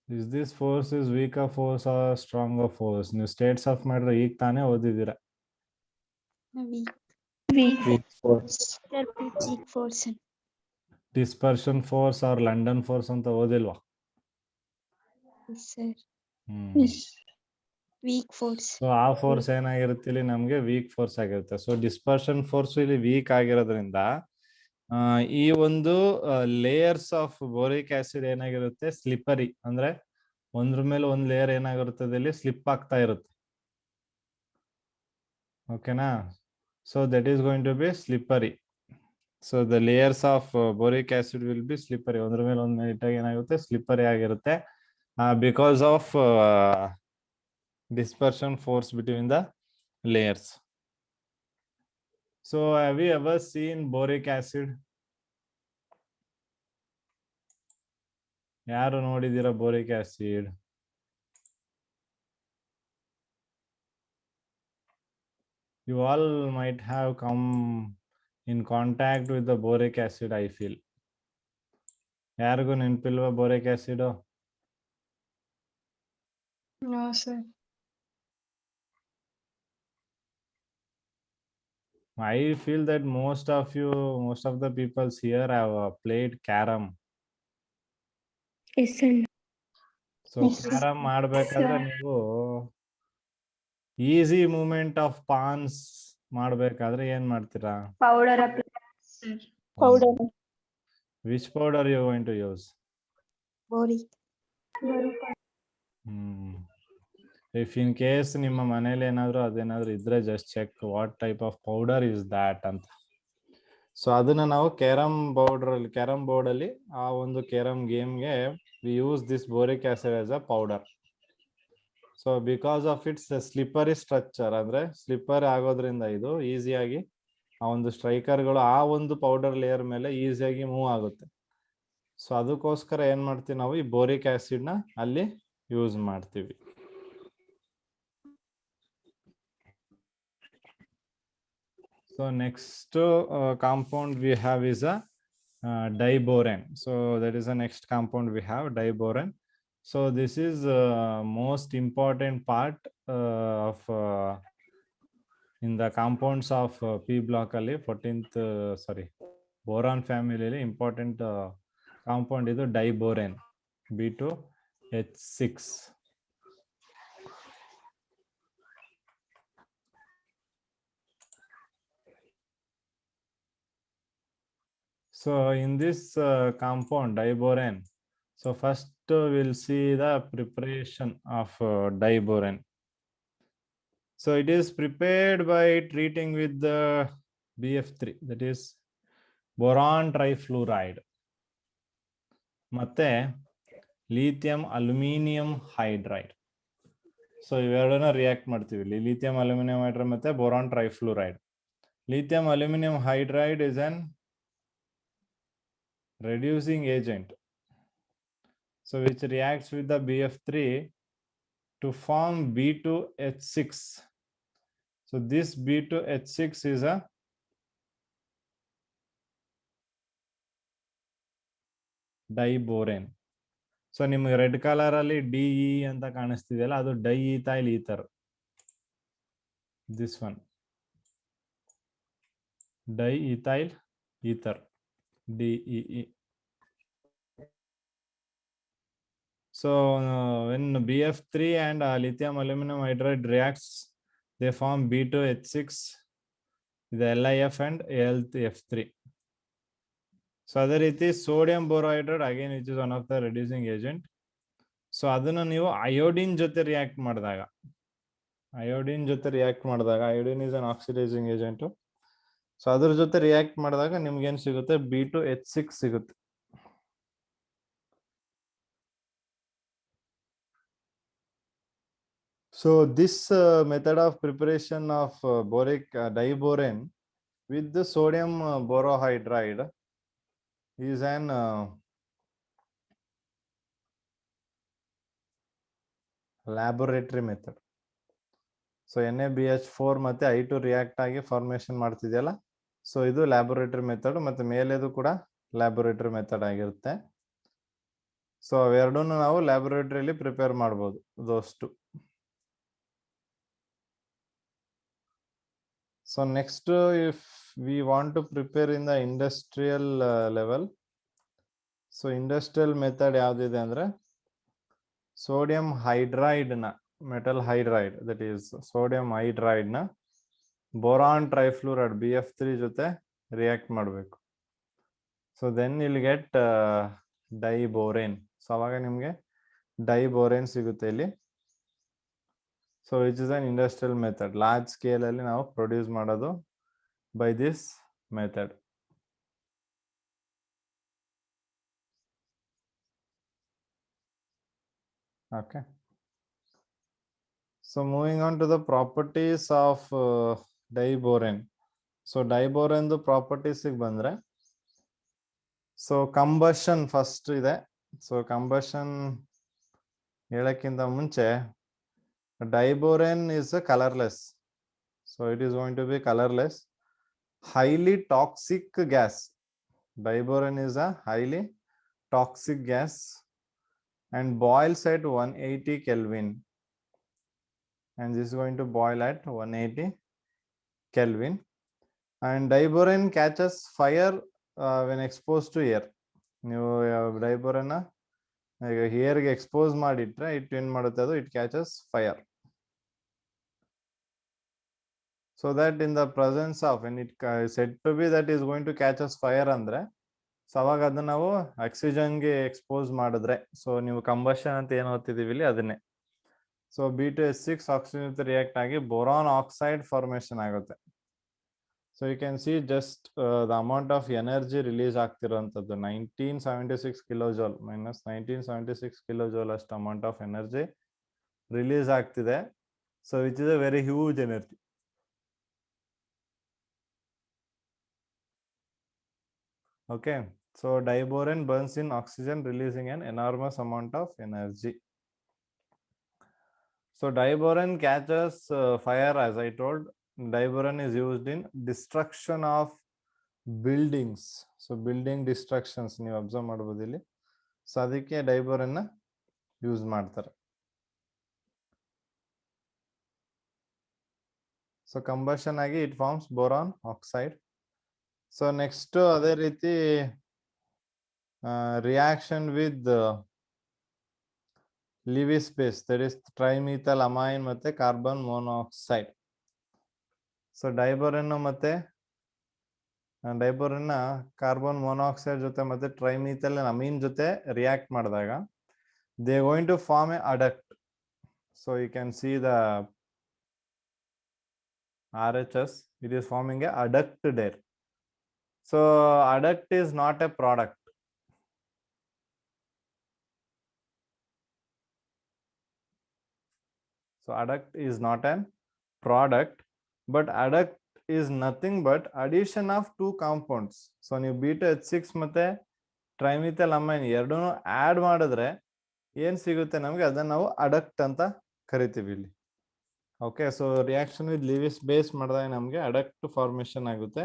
Is this force is weaker force or stronger force? ನೀವು states of ಮಾಡಿದ್ರೆ ಈಗ ತಾನೇ ಓದಿದ್ದೀರಾ. Weak force. Weak force. Dispersion force or London force ಅಂತ ಓದಿಲ್ವಾ? Yes, sir. Hmm. Weak force. So ಆ ಫೋರ್ಸ್ ಏನಾಗಿರುತ್ತೆ ಇಲ್ಲಿ ನಮ್ಗೆ ವೀಕ್ ಫೋರ್ಸ್ ಆಗಿರುತ್ತೆ. ಸೊ ಡಿಸ್ಪರ್ಷನ್ ಫೋರ್ಸ್ ಇಲ್ಲಿ ವೀಕ್ ಆಗಿರೋದ್ರಿಂದ ಈ ಒಂದು ಲೇಯರ್ಸ್ ಆಫ್ ಬೋರಿಕ್ ಆಸಿಡ್ ಏನಾಗಿರುತ್ತೆ, ಸ್ಲಿಪ್ಪರಿ, ಅಂದ್ರೆ ಒಂದ್ರ ಮೇಲೆ ಒಂದ್ ಲೇಯರ್ ಏನಾಗಿರುತ್ತದೆ ಇಲ್ಲಿ ಸ್ಲಿಪ್ ಆಗ್ತಾ ಇರುತ್ತೆ. ಓಕೆನಾ? So that is going to be slippery. So the layers of boric acid will be slippery. ಒಂದ್ರ ಮೇಲೆ ಒಂದ್ ಇಟ್ಟಾಗ ಏನಾಗುತ್ತೆ, ಸ್ಲಿಪ್ಪರಿ ಆಗಿರುತ್ತೆ because of dispersion force between the layers. So have you ever seen boric acid? ಯಾರು ನೋಡಿದೀರಾ boric acid? You all might have come in contact with the boric acid, I feel. ಯಾರಿಗೂ ನೆನಪಿಲ್ವಾ boric acid? No, sir. I feel that most of the people here have played carom. Yes, sir. So carom ಮಾಡ್ಬೇಕಾದ್ರೆ ನೀವು easy movement of Pond's ಮಾಡ್ಬೇಕಾದ್ರೆ ಏನ್ ಮಾಡ್ತೀರಾ? Powder Powder. Which powder you are going to use? Boric. If in case ನಿಮ್ಮ ಮನೇಲಿ ಏನಾದ್ರು ಅದೇನಾದ್ರು ಇದ್ರೆ just check what type of powder is that ಅಂತ. ಸೊ ಅದನ್ನ ನಾವು ಕ್ಯಾರಮ್ ಬೋರ್ಡ್ ಅಲ್ಲಿ ಆ ಒಂದು ಕ್ಯಾರಮ್ ಗೇಮ್ಗೆ we use this boric acid as a powder. So because of its slippery structure, ಅಂದ್ರೆ ಸ್ಲಿಪ್ಪರ್ ಆಗೋದ್ರಿಂದ ಇದು ಈಸಿಯಾಗಿ ಆ ಒಂದು ಸ್ಟ್ರೈಕರ್ಗಳು ಆ ಒಂದು ಪೌಡರ್ ಲೇಯರ್ ಮೇಲೆ ಈಸಿಯಾಗಿ ಮೂವ್ ಆಗುತ್ತೆ. ಸೊ ಅದಕ್ಕೋಸ್ಕರ ಏನ್ ಮಾಡ್ತೀವಿ ನಾವು ಈ ಬೋರಿಕ್ ಆಸಿಡ್ ನ ಅಲ್ಲಿ ಯೂಸ್ ಮಾಡ್ತೀವಿ. So next compound we have is a diboron. So that is the next compound we have, diboron. So this is most important part of in the compounds of P block ali 14th boron family ali important compound is diboron, B2H6. So in this compound diboron, so first we'll see the preparation of diboron. So it is prepared by treating with the BF3, that is boron trifluoride, ಮತ್ತೆ lithium aluminum hydride. So ಇವೆರಡನ್ನ react ಮಾಡ್ತೀವಿ ಇಲ್ಲಿ, lithium aluminum hydride ಮತ್ತೆ boron trifluoride. Lithium aluminum hydride is an reducing agent, so which reacts with the BF3 to form B2H6. So this B2H6 is a diboron. So ನಿಮಗೆ red colour ಅಲ್ಲಿ DE ಅಂತ ಕಾಣಿಸ್ತಿದೆಯಲ್ಲ, ಅದು diethyl ether. This one diethyl ether, DEE. So when BF3 and lithium aluminum hydride reacts, they form B2H6, the LiF and AlF3. So ಅದೇ ರೀತಿ sodium borohydride again which is one of the reducing agent. So ಅದನ್ನ ನೀವು iodine ಜೊತೆ react ಮಾಡಿದಾಗ, iodine is an oxidising agent. So ಅದ್ರ ಜೊತೆ react ಮಾಡಿದಾಗ ನಿಮ್ಗೆ ಏನ್ ಸಿಗುತ್ತೆ, B2H6 ಸಿಗುತ್ತೆ. So this method of preparation of diboron with the sodium borohydride is an laboratory method. So NaBH4 ಮತ್ತೆ I2 ರಿಯಾಕ್ಟ್ ಆಗಿ ಫಾರ್ಮೇಶನ್ ಮಾಡ್ತಿದೆಯಲ್ಲ, ಸೊ ಇದು ಲ್ಯಾಬೋರೇಟರಿ ಮೆಥಡ್, ಮತ್ತೆ ಮೇಲೆದು ಕೂಡ ಲ್ಯಾಬೋರೇಟರಿ ಮೆಥಡ್ ಆಗಿರುತ್ತೆ. ಸೊ ಅವೆರಡನ್ನು ನಾವು ಲ್ಯಾಬೋರೇಟರಿಯಲ್ಲಿ ಪ್ರಿಪೇರ್ ಮಾಡ್ಬೋದು, ದೋಸ್ಟು. So next, if we want to prepare in the industrial level, so industrial method ಯಾವ್ದಿದೆ ಅಂದ್ರೆ sodium hydride ನ metal hydride, that is sodium hydride ನ boron trifluoride BF3 ಜೊತೆ react ಮಾಡಬೇಕು. So then will get diboron. So ಅವಾಗ ನಿಮ್ಗೆ diboron ಸಿಗುತ್ತೆ ಇಲ್ಲಿ. So which is an industrial method, large scale ಅಲ್ಲಿ ನಾವು ಪ್ರೊಡ್ಯೂಸ್ ಮಾಡೋದು by this method. Okay. So moving on to the properties of diboron. So diboron the properties ಗೆ ಬಂದ್ರೆ, so combustion first ಇದೆ. ಸೊ ಕಂಬಷನ್ ಹೇಳಕ್ಕಿಂತ ಮುಂಚೆ, diboron is a colorless, so it is going to be colorless, highly toxic gas. Diboron is a highly toxic gas and boils at 180 Kelvin, and this is going to boil at 180 Kelvin. And diboron catches fire when exposed to air. ನೀವು diboron air ಗೆ expose ಮಾಡಿಟ್ರೆ it ಏನ್ ಮಾಡುತ್ತೆ, ಅದು it catches fire. So that in the presence of, when it said to be that is going to catch us fire ಅಂದ್ರೆ, so ಅವಾಗ ಅದನ್ನ ನಾವು ಆಕ್ಸಿಜನ್ಗೆ expose ಮಾಡಿದ್ರೆ, ಸೊ ನೀವು ಕಂಬಷನ್ ಅಂತ ಏನು ಓದ್ತಿದೀವಿ ಇಲ್ಲಿ ಅದನ್ನೇ. ಸೊ B2H6 ಆಕ್ಸಿಜನ್ ಜೊತೆ ರಿಯಾಕ್ಟ್ ಆಗಿ ಬೋರಾನ್ ಆಕ್ಸೈಡ್ ಫಾರ್ಮೇಶನ್ ಆಗುತ್ತೆ. So you can see just the amount of energy release ಆಗ್ತಿರೋಂಥದ್ದು 1976 kilojoule minus 1976 kilojoule ಅಷ್ಟು amount of energy release ಆಗ್ತಿದೆ. So which is a very huge energy. Okay, so diboron burns in oxygen, releasing an enormous amount of energy. So diboron catches fire, as I told. Diboron is used in destruction of buildings. So building destructions ನೀವು observe ಮಾಡಬಹುದು ಇಲ್ಲಿ. So ಅದಕ್ಕೆ ಡೈಬೋರನ್ನ use ಮಾಡ್ತಾರೆ. So combustion ಆಗಿ it forms boron oxide. So next ಅದೇ ರೀತಿ reaction with Lewis base, that is trimethyl amine ಮತ್ತೆ ಕಾರ್ಬನ್ ಮೊನಾಕ್ಸೈಡ್. ಸೊ ಡೈಬೋರನ್ ಮತ್ತೆ ಡೈಬೋರನ್ನ ಕಾರ್ಬನ್ ಮೊನಾಕ್ಸೈಡ್ ಜೊತೆ ಮತ್ತೆ ಟ್ರೈಮಿಥೈಲ್ ಅಮೀನ್ ಜೊತೆ ರಿಯಾಕ್ಟ್ ಮಾಡಿದಾಗ they going to form a adduct. So you can see the RHS, it is forming a adduct there. So adduct is not a product. So adduct is not an product, but adduct is nothing but addition of two compounds. So ನೀವು beta H6 ಮತ್ತೆ trimethyl amine ಎರಡನ್ನೂ add ಮಾಡಿದ್ರೆ ಏನ್ ಸಿಗುತ್ತೆ ನಮಗೆ, ಅದನ್ನ ನಾವು ಅಡಕ್ಟ್ ಅಂತ ಕರಿತೀವಿ ಇಲ್ಲಿ. Okay, so reaction with Lewis base ಮಾಡಿದಾಗ ನಮಗೆ ಅಡಕ್ಟ್ ಫಾರ್ಮೇಶನ್ ಆಗುತ್ತೆ.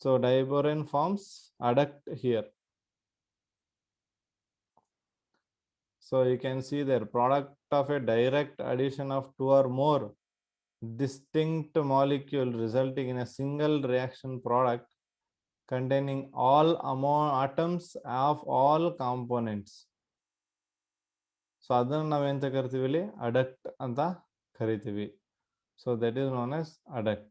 So diborane forms adduct here. So you can see their product of a direct addition of two or more distinct molecule resulting in a single reaction product containing all atoms of all components. So ಅದನ್ನ ನಾವೆಂತ ಕರಿತೀವಿ ಇಲ್ಲಿ, ಅಡಕ್ಟ್ ಅಂತ ಕರಿತೀವಿ. So that is known as adduct.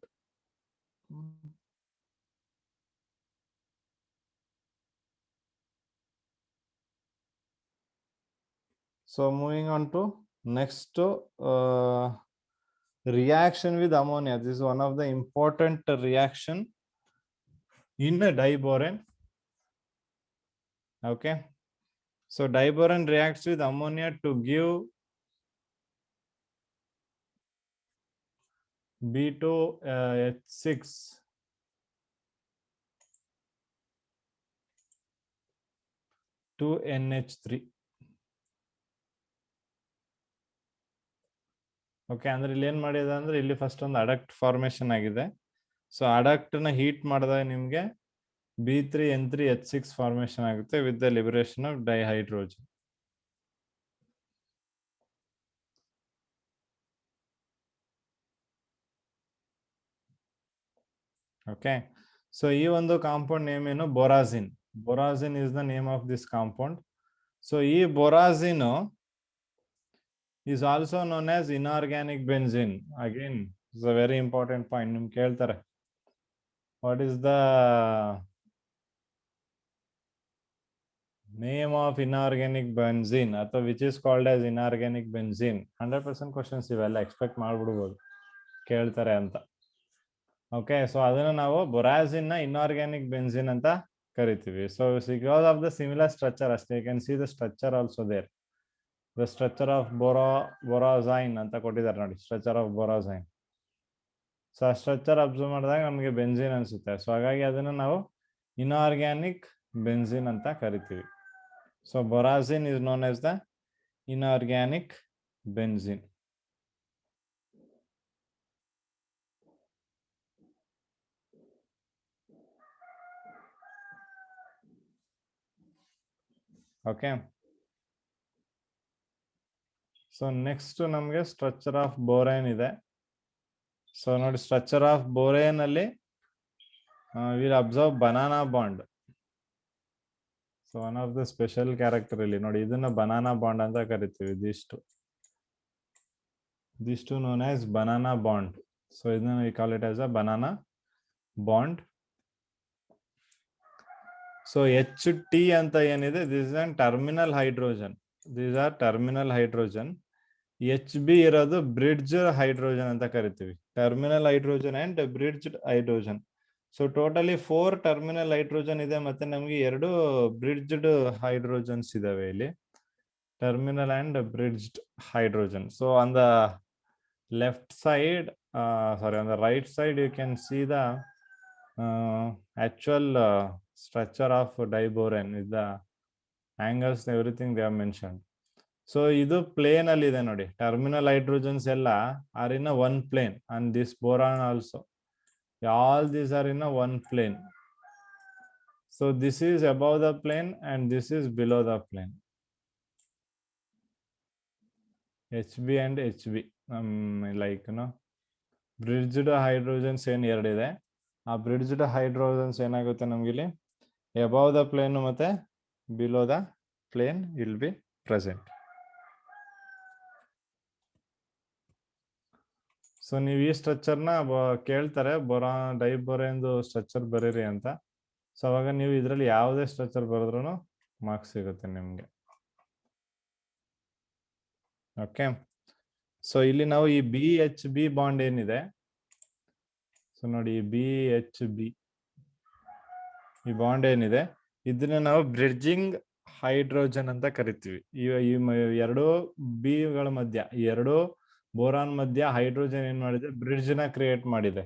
So moving on to next reaction with ammonia. This is one of the important reaction in a diboron. Okay, so diboron reacts with ammonia to give B2H6 to NH3. Okay, ಅಂದ್ರೆ ಇಲ್ಲಿ ಏನ್ ಮಾಡಿದೆ ಅಂದ್ರೆ ಇಲ್ಲಿ first ಒಂದು ಅಡಕ್ಟ್ formation ಆಗಿದೆ. So ಅಡಕ್ಟ್ ನ heat ಮಾಡಿದಾಗ ನಿಮ್ಗೆ B3N3H6 ಫಾರ್ಮೇಶನ್ ಆಗುತ್ತೆ with the liberation of dihydrogen. Okay, so ಈ ಒಂದು ಕಾಂಪೌಂಡ್ ನೇಮ್ ಏನು, borazine. Borazine is the name of this compound. So ಈ borazine is also known as inorganic benzene. Again, it's a very important point. ನಿಮ್ಗೆ ಕೇಳ್ತಾರೆ, what is the name of inorganic benzene ಅಥವಾ which is called as inorganic benzene? 100% questions ಇವೆಲ್ಲ expect ಮಾಡ್ಬಿಡ್ಬೋದು ಕೇಳ್ತಾರೆ ಅಂತ. Okay, so ಅದನ್ನ ನಾವು ಬೊರಾಜಿನ್ ನ ಇನ್ಆರ್ಗ್ಯಾನಿಕ್ ಬೆನ್ಸಿನ್ ಅಂತ ಕರಿತೀವಿ. So because of the similar structure ಅಷ್ಟೇ. You can see the structure also there. The structure of borazine ಅಂತ ಕೊಟ್ಟಿದ್ದಾರೆ ನೋಡಿ, ಸ್ಟ್ರಕ್ಚರ್ ಆಫ್ borazine. ಸೊ ಆ ಸ್ಟ್ರಕ್ಚರ್ ಅಬ್ಸರ್ವ್ ಮಾಡಿದಾಗ ನಮಗೆ ಬೆನ್ಸಿನ್ ಅನ್ಸುತ್ತೆ. ಸೊ ಹಾಗಾಗಿ ಅದನ್ನ ನಾವು ಇನ್ಆರ್ಗ್ಯಾನಿಕ್ ಬೆನ್ಸಿನ್ ಅಂತ ಕರಿತೀವಿ. So borazine is known as the inorganic benzene. Okay. So next ನಮಗೆ ಸ್ಟ್ರಕ್ಚರ್ ಆಫ್ ಬೋರೇನ್ ಇದೆ. ಸೊ ನೋಡಿ, ಸ್ಟ್ರಕ್ಚರ್ ಆಫ್ ಬೋರೇನ್ ಅಲ್ಲಿ will observe banana bond. So one of the special character ಇಲ್ಲಿ ನೋಡಿ, ಇದನ್ನ ಬನಾನಾ ಬಾಂಡ್ ಅಂತ ಕರಿತೀವಿ. ದಿಷ್ಟು known as banana bond. So ಇದನ್ನ we call it as a banana bond. So HT ಅಂತ ಏನಿದೆ, this is an terminal hydrogen. These are terminal hydrogen. HB ಇರೋದು ಬ್ರಿಡ್ಜ್ ಹೈಡ್ರೋಜನ್ ಅಂತ ಕರಿತೀವಿ. Terminal hydrogen and bridge hydrogen. So totally 4 terminal hydrogen ಇದೆ, ಮತ್ತೆ ನಮಗೆ 2 bridged hydrogens ಇದಾವೆ ಇಲ್ಲಿ, terminal and bridged hydrogen. So on the left side, sorry, on the right side, you can see the actual structure of diboron with the angles, everything they have mentioned. So idu plane alli ide nodi, terminal hydrogens ella are in a one plane, and this boron also, all these are in a one plane. So this is above the plane and this is below the plane. HB and HB, like bridged hydrogens ಏನು ಎರಡಿದೆ, ಆ bridged hydrogens ಏನಾಗುತ್ತೆ ನಮ್ಗೆ ಇಲ್ಲಿ above the plane ಮತ್ತೆ below the plane will be present. So ನೀವು ಈ ಸ್ಟ್ರಕ್ಚರ್ನ ಕೇಳ್ತಾರೆ, ಡೈಬೋರೆಂದು ಸ್ಟ್ರಕ್ಚರ್ ಬರೀರಿ ಅಂತ. ಸೊ ಅವಾಗ ನೀವು ಇದರಲ್ಲಿ ಯಾವುದೇ ಸ್ಟ್ರಕ್ಚರ್ ಬರೆದ್ರೂ ಮಾರ್ಕ್ಸ್ ಸಿಗುತ್ತೆ ನಿಮಗೆ. ಓಕೆ, ಸೊ ಇಲ್ಲಿ ನಾವು ಈ BHB ಬಾಂಡ್ ಏನಿದೆ, ಸೊ ನೋಡಿ BHB ಈ ಬಾಂಡ್ ಏನಿದೆ ಇದನ್ನ ನಾವು ಬ್ರಿಡ್ಜಿಂಗ್ ಹೈಡ್ರೋಜನ್ ಅಂತ ಕರಿತೀವಿ. ಈ ಎರಡು ಬಿಗಳ ಮಧ್ಯ, ಈ ಎರಡು ಬೋರಾನ್ ಮಧ್ಯ ಹೈಡ್ರೋಜನ್ ಏನ್ ಮಾಡಿದೆ, ಬ್ರಿಡ್ಜ್ ನ ಕ್ರಿಯೇಟ್ ಮಾಡಿದೆ.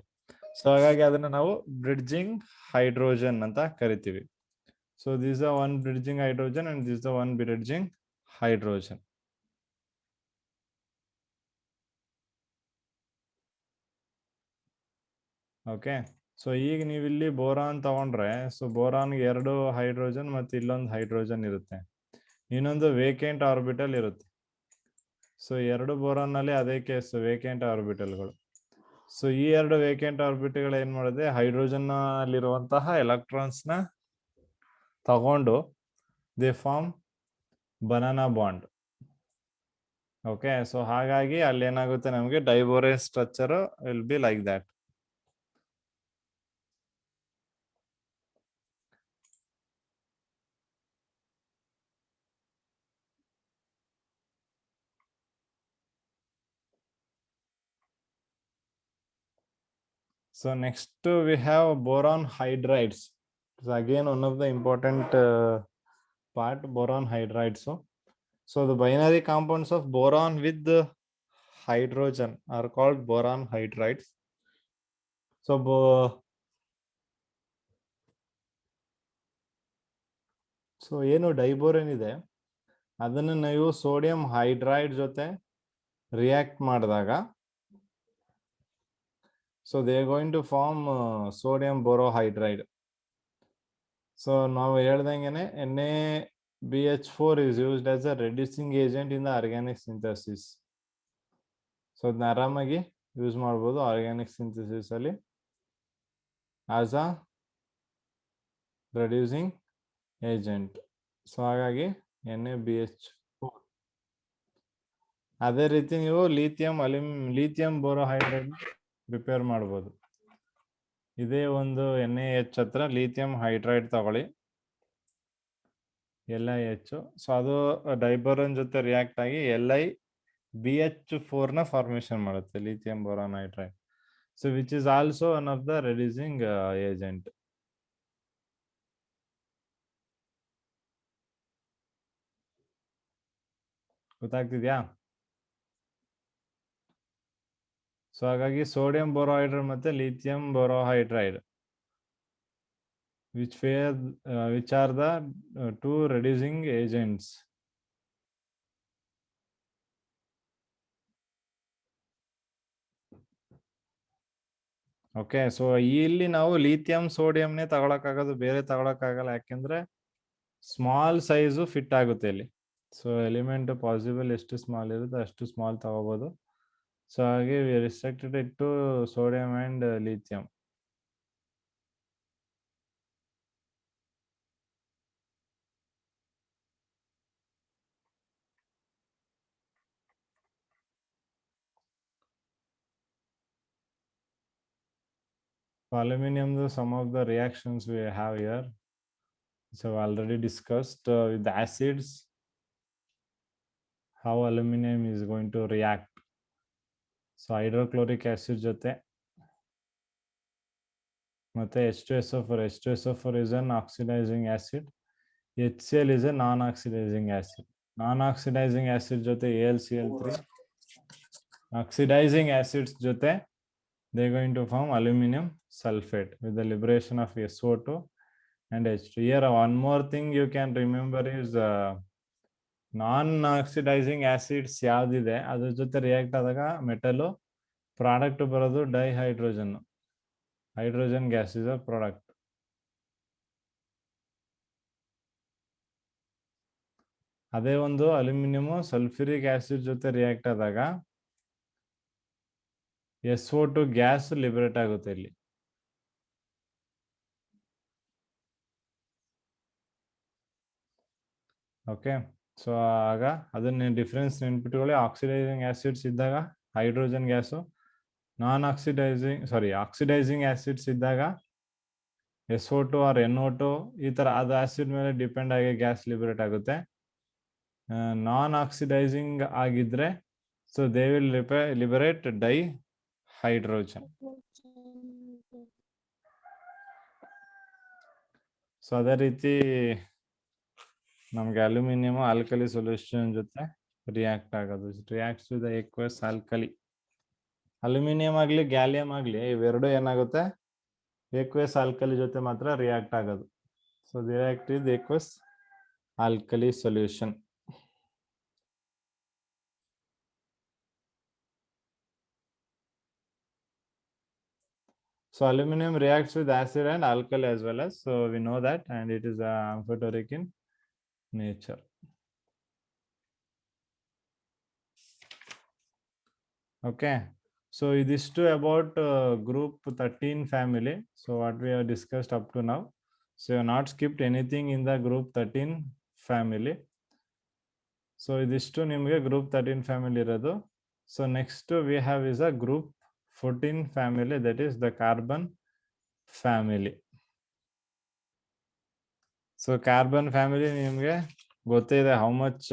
ಸೊ ಹಾಗಾಗಿ ಅದನ್ನ ನಾವು ಬ್ರಿಡ್ಜಿಂಗ್ ಹೈಡ್ರೋಜನ್ ಅಂತ ಕರಿತೀವಿ. So this the one bridging hydrogen and this the one bridging hydrogen. Okay, so ಈಗ ನೀವು ಇಲ್ಲಿ ಬೋರಾನ್ ತಗೊಂಡ್ರೆ, ಸೊ ಬೋರಾನ್ಗೆ 2 ಹೈಡ್ರೋಜನ್ ಮತ್ತೆ ಇಲ್ಲೊಂದು ಹೈಡ್ರೋಜನ್ ಇರುತ್ತೆ, ಇನ್ನೊಂದು ವೇಕೆಂಟ್ ಆರ್ಬಿಟಲ್ ಇರುತ್ತೆ. ಸೊ 2 ಬೋರಾನ್ ನಲ್ಲಿ ಅದೇ ಕೇಸ್ ವೇಕೆಂಟ್ ಆರ್ಬಿಟಲ್ಗಳು. ಸೊ ಈ 2 ವೇಕೆಂಟ್ ಆರ್ಬಿಟಲ್ ಏನ್ ಮಾಡಿದೆ, ಹೈಡ್ರೋಜನ್ ಅಲ್ಲಿರುವಂತಹ ಎಲೆಕ್ಟ್ರಾನ್ಸ್ ನ ತಗೊಂಡು they form banana bond. Okay, so ಹಾಗಾಗಿ ಅಲ್ಲಿ ಏನಾಗುತ್ತೆ ನಮಗೆ diborane structure will be like that. So next we have boron hydrides. So again one of the important part, boron hydrides. So the binary compounds of boron with the hydrogen are called boron hydrides. So ಏನು ಡೈಬೋರೇನ್ ಇದೆ ಅದನ್ನು ನೀವು sodium hydride ಜೊತೆ react ಮಾಡಿದಾಗ, so they are going to form sodium borohydride. So ನಾವು ಹೇಳ್ದಂಗೆನೆ NaBH4 is used as a reducing agent in the organic synthesis. So ಅದನ್ನ ಆರಾಮಾಗಿ use ಮಾಡ್ಬೋದು ಆರ್ಗ್ಯಾನಿಕ್ ಸಿಂಥಸಿಸ್ ಅಲ್ಲಿ as a reducing agent. So ಹಾಗಾಗಿ NaBH4. ಅದೇ ರೀತಿ ನೀವು ಲಿಥಿಯಂ ಬೋರೋಹೈಡ್ರೈಡ್ ಪ್ರಿಪೇರ್ ಮಾಡ್ಬೋದು. ಇದೇ ಒಂದು NaH ಹತ್ರ ಲಿಥಿಯಂ ಹೈಡ್ರೈಡ್ ತಗೊಳ್ಳಿ, LiH. ಸೊ ಅದು ಡೈಬೋರನ್ ಜೊತೆ ರಿಯಾಕ್ಟ್ ಆಗಿ LiBH4 ನ ಫಾರ್ಮೇಶನ್ ಮಾಡುತ್ತೆ, lithium boron hydride. So which is also one of the reducing agent. ಗೊತ್ತಾಗ್ತಿದ್ಯಾ? ಸೊ ಹಾಗಾಗಿ ಸೋಡಿಯಂ ಬೋರೋಹೈಡ್ರೈಡ್ ಮತ್ತೆ lithium borohydride which are the two reducing agents. Okay, so ಇಲ್ಲಿ ನಾವು ಲಿಥಿಯಂ ಸೋಡಿಯಂನೇ ತಗೊಳಕ್ಕಾಗೋದು, ಬೇರೆ ತಗೊಳಕ್ಕಾಗಲ್ಲ, ಯಾಕೆಂದ್ರೆ ಸ್ಮಾಲ್ ಸೈಜು ಫಿಟ್ ಆಗುತ್ತೆ ಇಲ್ಲಿ. ಸೊ ಎಲಿಮೆಂಟ್ ಪಾಸಿಬಲ್ ಎಷ್ಟು ಸ್ಮಾಲ್ ಇರುತ್ತೆ ಅಷ್ಟು ಸ್ಮಾಲ್ ತಗೋಬಹುದು. ಸೊ ಹಾಗೆ we restricted it to sodium and lithium. Aluminum, some of the reactions we have here, so already discussed with the acids, how aluminum is going to react. So hydrochloric acid jote ಮತ್ತೆ H2SO4. H2SO4 is an oxidizing acid. HCl is a non-oxidizing acid. Non-oxidizing acid ಜೊತೆ AlCl3. Oxidizing acids ಜೊತೆ they're going to form aluminum sulfate with the liberation of SO2 and H2. Here one more thing you can remember is non-oxidizing acids ಯಾವ್ದಿದೆ ಅದ್ರ ಜೊತೆ react ಆದಾಗ metal product ಬರೋದು dihydrogen. Hydrogen gas is a product. ಅದೇ ಒಂದು aluminium sulphuric acid ಜೊತೆ react ಆದಾಗ SO2 gas liberate ಆಗುತ್ತೆ ಇಲ್ಲಿ. ಓಕೆ, ಸೊ ಆಗ ಅದನ್ನ ಡಿಫ್ರೆನ್ಸ್ ನೆನ್ಪಿಟ್ಕೊಳ್ಳಿ. ಆಕ್ಸಿಡೈಸಿಂಗ್ ಆಸಿಡ್ಸ್ ಇದ್ದಾಗ ಹೈಡ್ರೋಜನ್ ಗ್ಯಾಸು, ಆಕ್ಸಿಡೈಸಿಂಗ್ ಆಸಿಡ್ಸ್ ಇದ್ದಾಗ SO2 ಆರ್ NO2 ಈ ತರ ಅದು ಆಸಿಡ್ ಮೇಲೆ ಡಿಪೆಂಡ್ ಆಗಿ ಗ್ಯಾಸ್ ಲಿಬರೇಟ್ ಆಗುತ್ತೆ. ನಾನ್ ಆಕ್ಸಿಡೈಸಿಂಗ್ ಆಗಿದ್ರೆ so they will liberate hydrogen. So ಅದೇ ರೀತಿ ನಮ್ಗೆ ಅಲ್ಯೂಮಿನಿಯಂ ಆಲ್ಕಲಿ ಸೊಲ್ಯೂಷನ್ ಜೊತೆ ರಿಯಾಕ್ಟ್ ಆಗೋದು, reacts with aqueous alkali. Aluminium ಆಗಲಿ ಗ್ಯಾಲಿಯಂ ಆಗಲಿ ಇವೆರಡು ಏನಾಗುತ್ತೆ ಎಕ್ವಸ್ ಆಲ್ಕಲಿ ಜೊತೆ ಮಾತ್ರ ರಿಯಾಕ್ಟ್ ಆಗೋದು. So react with aqueous alkali solution. So aluminum reacts with acid and alkali as well as, so we know that, and it is amphoteric in nature. Okay, so this too about group 13 family. So what we have discussed up to now. So you have not skipped anything in the group 13 family. So this too nimge group 13 family iradu. So next we have is a group 14 family, that is the carbon family. So carbon family nimge gottide how much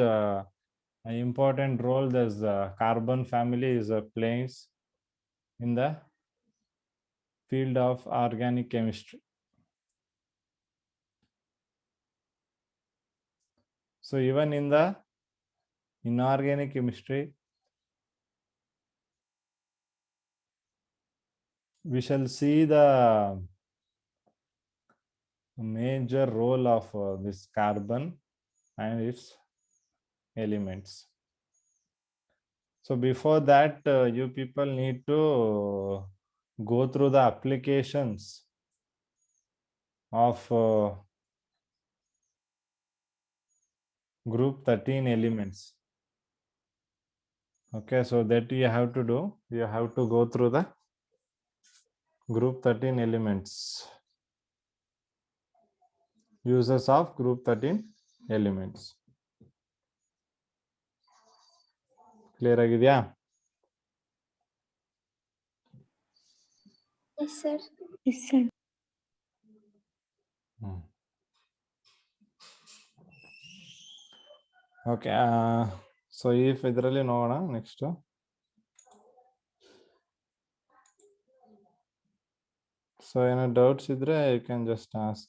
important role does carbon family is plays in the field of organic chemistry. So even in the inorganic chemistry we shall see the major role of this carbon and its elements. So before that you people need to go through the applications of group 13 elements. Okay, so that you have to do, you have to go through the group 13 elements, uses of group 13 elements. Clear agidya? Yes, sir. Yes, sir. Okay, so if idralli ನೋಡೋಣ next. So any doubts idre you can just ask.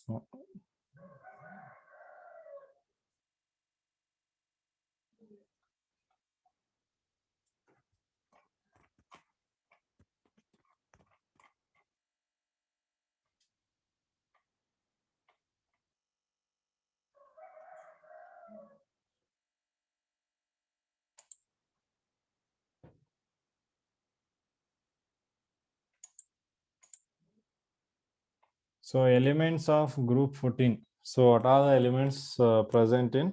So elements of group 14. So what are the elements present in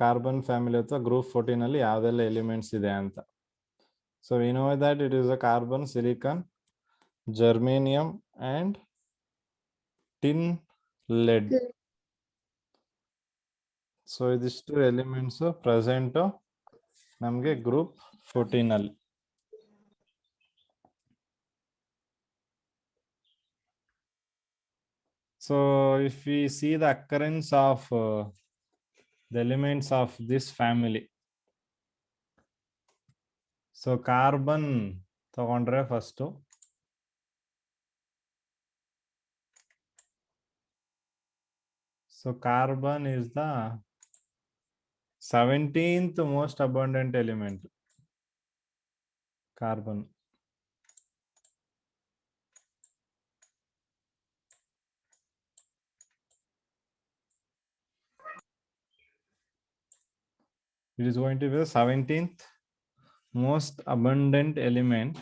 carbon family ಅಥವಾ group 14 ಅಲ್ಲಿ ಯಾವೆಲ್ಲ elements ಇದೆ ಅಂತ. So we know that it is a carbon, silicon, germanium and tin, lead. So these two elements present ನಮಗೆ group 14 ಅಲ್ಲಿ. So if we see the occurrence of the elements of this family, so carbon ತಗೊಂಡ್ರೆ first, So carbon is the 17th most abundant element. Carbon. It is going to be the 17th most abundant element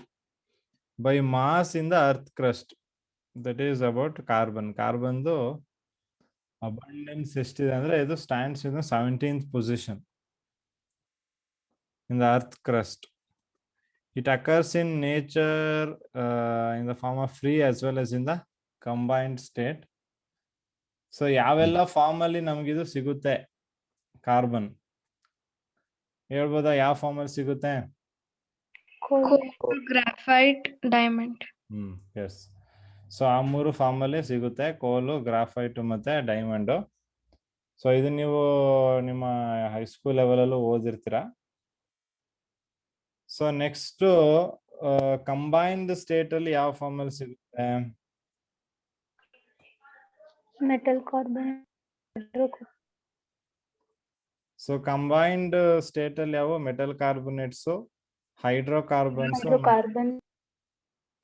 by mass in the earth crust. That is about carbon. Carbon though abundance ಎಷ್ಟಿದೆ ಅಂದ್ರೆ ಇದು stands in the 17th position in the earth crust. It occurs in nature in the form of free as well as in the combined state. So ಯಾವೆಲ್ಲ form ಅಲ್ಲಿ ನಮಗಿದು ಸಿಗುತ್ತೆ carbon ಹೇಳ್ಬೋದಾ? ಯಾವ form ಅಲ್ಲಿ ಸಿಗುತ್ತೆ? Graphite, diamond. ಎಸ್. ಸೊ ಆ 3 form ಅಲ್ಲಿ ಸಿಗುತ್ತೆ, ಕೋಲು, ಗ್ರಾಫೈಟ್ ಮತ್ತೆ ಡೈಮಂಡ್. ಸೊ ಇದು ನೀವು ನಿಮ್ಮ ಹೈಸ್ಕೂಲ್ ಲೆವೆಲ್ ಅಲ್ಲೂ ಓದಿರ್ತೀರಾ. ಸೊ ನೆಕ್ಸ್ಟ್ ಕಂಬೈನ್ಡ್ ಸ್ಟೇಟ್ ಅಲ್ಲಿ ಯಾವ ಫಾರ್ಮ್ ಅಲ್ಲಿ ಸಿಗುತ್ತೆ? Metal carbon. So combined state ಅಲ್ಲಿ ಯಾವ? Metal carbonates, hydrocarbons, hydrocarbon,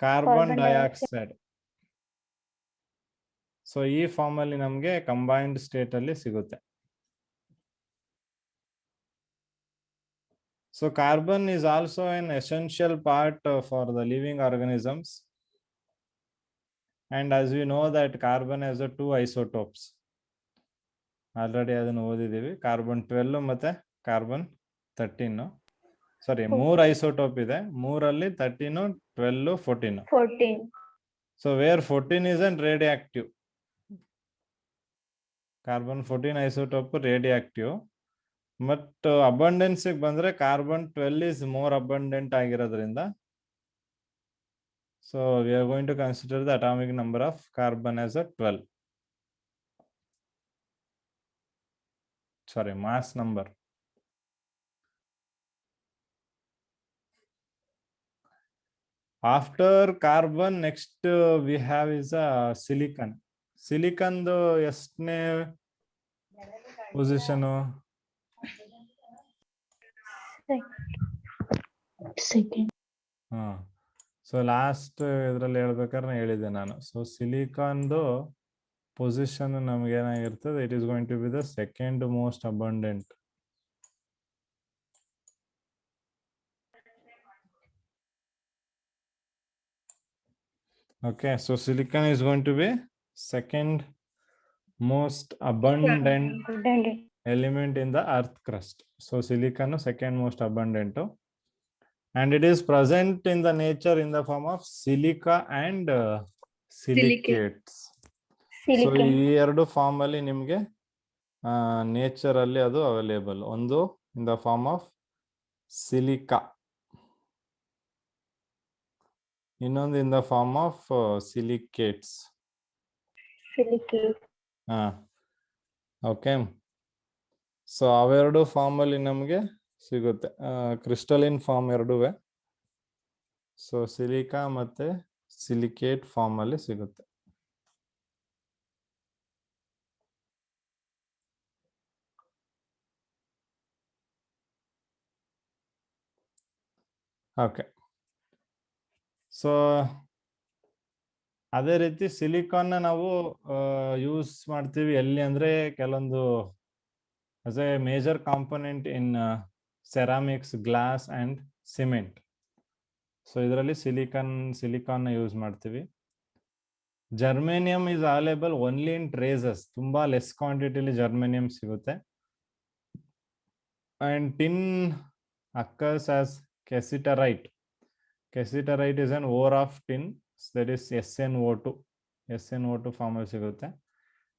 carbon Carbon dioxide. So ಈ ಫಾರ್ಮ್ ಅಲ್ಲಿ ನಮ್ಗೆ ಕಂಬೈನ್ಡ್ ಸ್ಟೇಟ್ ಅಲ್ಲಿ ಸಿಗುತ್ತೆ. So carbon is also an essential part for the living organisms. And as we know that carbon has a 2 isotopes. Already ಅದನ್ನು ಓದಿದ್ದೀವಿ. Carbon 12 ಮತ್ತೆ carbon 13. ಸಾರಿ 3 isotope ಇದೆ. 3ಅಲ್ಲಿ 13, 12, 14. 14. So where 14 is an radioactive. Carbon 14 isotope radioactive. But abundance ಬಂದ್ರೆ carbon 12 is more abundant ಆಗಿರೋದ್ರಿಂದ so we are going to consider the atomic number of carbon as a 12. Sorry, mass number. After carbon, next we have is a silicon. Silicon do ಎಷ್ಟನೇ position? Second. So last ಇದ್ರಲ್ಲಿ ಹೇಳ್ಬೇಕಾದ್ರೆ ಹೇಳಿದೆ ನಾನು. So ಸಿಲಿಕಾನ್ದು position ನಮ್ಗೆ ಏನಾಗಿರ್ತದೆ? It is going to be the second most abundant. Okay, so silicon is going to be second most abundant element in the earth crust. So silicon second most abundant. And it is present in the nature in the form of silica and silicates. So ಈ ಎರಡು form ಅಲ್ಲಿ ನಿಮ್ಗೆ nature ಅಲ್ಲಿ ಅದು available. ಒಂದು in the form of silica, ಇನ್ನೊಂದು in the form of silicates. Okay. So ಅವೆರಡು form ಅಲ್ಲಿ ನಮ್ಗೆ ಸಿಗುತ್ತೆ. ಕ್ರಿಸ್ಟಲಿನ್ ಫಾರ್ಮ್ ಎರಡುವೆ. ಸೊ ಸಿಲಿಕಾ ಮತ್ತೆ ಸಿಲಿಕೇಟ್ ಫಾರ್ಮ್ ಅಲ್ಲಿ ಸಿಗುತ್ತೆ. ಓಕೆ. ಸೊ ಅದೇ ರೀತಿ ಸಿಲಿಕಾನ್ನ ನಾವು ಯೂಸ್ ಮಾಡ್ತೀವಿ ಎಲ್ಲಿ ಅಂದ್ರೆ ಕೆಲವೊಂದು as a major component in ceramics, glass and cement. So ಇದರಲ್ಲಿ ಸಿಲಿಕಾನ್ ಯೂಸ್ ಮಾಡ್ತೀವಿ. Germanium is available only in traces. ತುಂಬಾ ಲೆಸ್ ಕ್ವಾಂಟಿಟಿಲಿ ಜರ್ಮೇನಿಯಂ ಸಿಗುತ್ತೆ. And tin occurs as cassiterite. Cassiterite is an ore of tin, that is SnO2. SnO2 form ಅಲ್ಲಿ ಸಿಗುತ್ತೆ.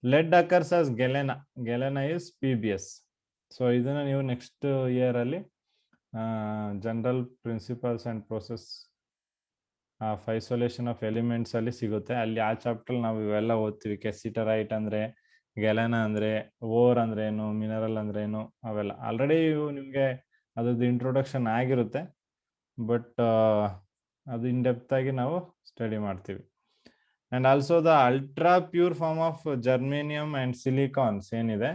Lead occurs as galena. Galena is PBS. So ಇದನ್ನ ನೀವು next year ಅಲ್ಲಿ general principles and process of isolation of elements ಅಲ್ಲಿ ಸಿಗುತ್ತೆ. ಅಲ್ಲಿ ಆ chapter ನಾವು ಇವೆಲ್ಲ ಓದ್ತೀವಿ. ಕೆಸಿಟರೈಟ್ ಅಂದ್ರೆ, ಗೆಲೆನಾ ಅಂದ್ರೆ, ಓರ್ ಅಂದ್ರೆ ಏನು, ಮಿನರಲ್ ಅಂದ್ರೆ ಏನು, ಅವೆಲ್ಲ ಆಲ್ರೆಡಿ ನಿಮ್ಗೆ ಅದ್ರದ್ದು ಇಂಟ್ರೊಡಕ್ಷನ್ ಆಗಿರುತ್ತೆ. ಬಟ್ ಅದು ಇನ್ ಡೆಪ್ತ್ ಆಗಿ ನಾವು ಸ್ಟಡಿ ಮಾಡ್ತೀವಿ. And also the ultra pure form of germanium and silicons ಏನಿದೆ,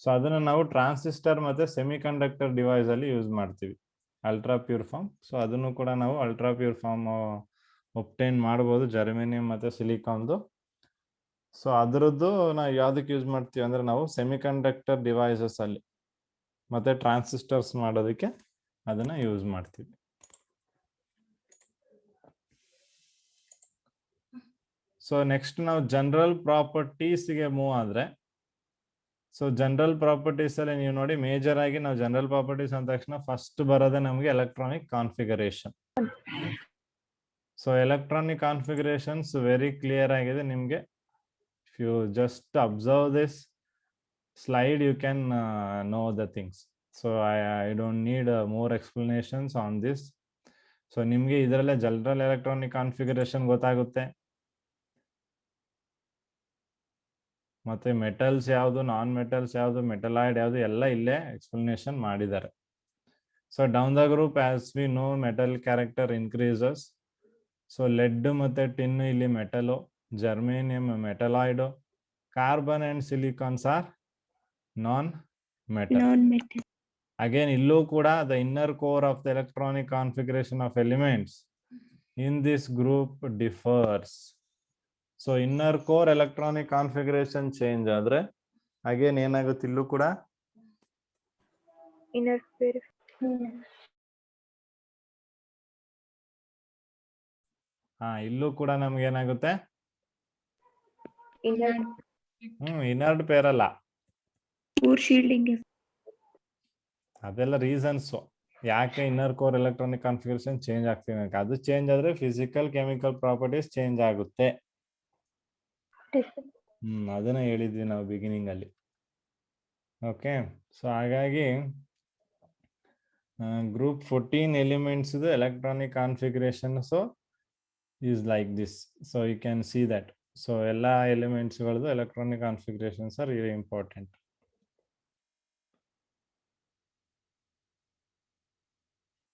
ಸೊ ಅದನ್ನ ನಾವು ಟ್ರಾನ್ಸಿಸ್ಟರ್ ಮತ್ತೆ ಸೆಮಿ ಕಂಡಕ್ಟರ್ ಡಿವೈಸ್ ಅಲ್ಲಿ ಯೂಸ್ ಮಾಡ್ತೀವಿ, ಅಲ್ಟ್ರಾ ಪ್ಯೂರ್ ಫಾರ್ಮ್. ಸೊ ಅದನ್ನು ಕೂಡ ನಾವು ಅಲ್ಟ್ರಾ ಪ್ಯೂರ್ ಫಾರ್ಮ್ ಒಪ್ಟೈನ್ ಮಾಡ್ಬೋದು ಜರ್ಮೇನಿಯಂ ಮತ್ತೆ ಸಿಲಿಕಾನ್ದು. ಸೊ ಅದರದ್ದು ನಾವು ಯಾವ್ದಕ್ಕೆ ಯೂಸ್ ಮಾಡ್ತೀವಿ ಅಂದ್ರೆ ನಾವು ಸೆಮಿ ಕಂಡಕ್ಟರ್ ಡಿವೈಸಸ್ ಅಲ್ಲಿ ಮತ್ತೆ ಟ್ರಾನ್ಸಿಸ್ಟರ್ಸ್ ಮಾಡೋದಕ್ಕೆ ಅದನ್ನ ಯೂಸ್ ಮಾಡ್ತೀವಿ. ಸೊ ನೆಕ್ಸ್ಟ್ ನಾವು ಜನರಲ್ ಪ್ರಾಪರ್ಟೀಸ್ಗೆ ಮೂವ್ ಆದ್ರೆ, ಸೊ ಜನರಲ್ ಪ್ರಾಪರ್ಟೀಸ್ ಅಲ್ಲಿ ನೀವು ನೋಡಿ ಮೇಜರ್ ಆಗಿ ನಾವು ಜನರಲ್ ಪ್ರಾಪರ್ಟೀಸ್ ಅಂದ ತಕ್ಷಣ ಫಸ್ಟ್ ಬರೋದೇ ನಮಗೆ electronic configuration. So electronic configurations very clear ಆಗಿದೆ ನಿಮಗೆ. If you just observe this slide you can know the things. So I don't need more explanations on this. So ನಿಮಗೆ ಇದರಲ್ಲೇ ಜನರಲ್ ಎಲೆಕ್ಟ್ರಾನಿಕ್ ಕಾನ್ಫಿಗರೇಷನ್ ಗೊತ್ತಾಗುತ್ತೆ, ಮತ್ತೆ metals ಯಾವುದು, non metals ಯಾವುದು, ಮೆಟಲಾಯ್ಡ್ ಯಾವುದು ಎಲ್ಲ ಇಲ್ಲೇ ಎಕ್ಸ್ಪ್ಲನೇಷನ್ ಮಾಡಿದ್ದಾರೆ. So down the group as we know metal character increases. So lead ಮತ್ತೆ ಟಿನ್ ಇಲ್ಲಿ metal, germanium metalloid, carbon and silicons are non metal. Non-metal. Again ಇಲ್ಲೂ ಕೂಡ the inner core of the electronic configuration of elements in this group differs. So inner core electronic configuration change ಆದ್ರೆ again ಏನಾಗುತ್ತೆ ಇಲ್ಲೂ ಕೂಡ Inner pair. ಇಲ್ಲೂ ಕೂಡ ನಮ್ಗೆ ಏನಾಗುತ್ತೆ Inner ಇನರ್ಡ್ ಪೇರ್ ಅಲ್ಲ, poor shielding is ಅದೆಲ್ಲ ರೀಸನ್ಸ್ ಯಾಕೆ inner core electronic configuration change ಆಗ್ತಿದೆ. ಅದು ಚೇಂಜ್ ಆದ್ರೆ ಫಿಸಿಕಲ್ ಕೆಮಿಕಲ್ ಪ್ರಾಪರ್ಟೀಸ್ ಚೇಂಜ್ ಆಗುತ್ತೆ. ಅದನ್ನ ಹೇಳಿದ್ವಿ ನಾವು ಬಿಗಿನಿಂಗ್ ಅಲ್ಲಿ. ಓಕೆ, ಸೊ ಹಾಗಾಗಿ group 14 elements electronic configuration so is like this. So you can see that. So ಎಲ್ಲ ಎಲಿಮೆಂಟ್ಸ್ಗಳದ್ದು electronic configurations are very important.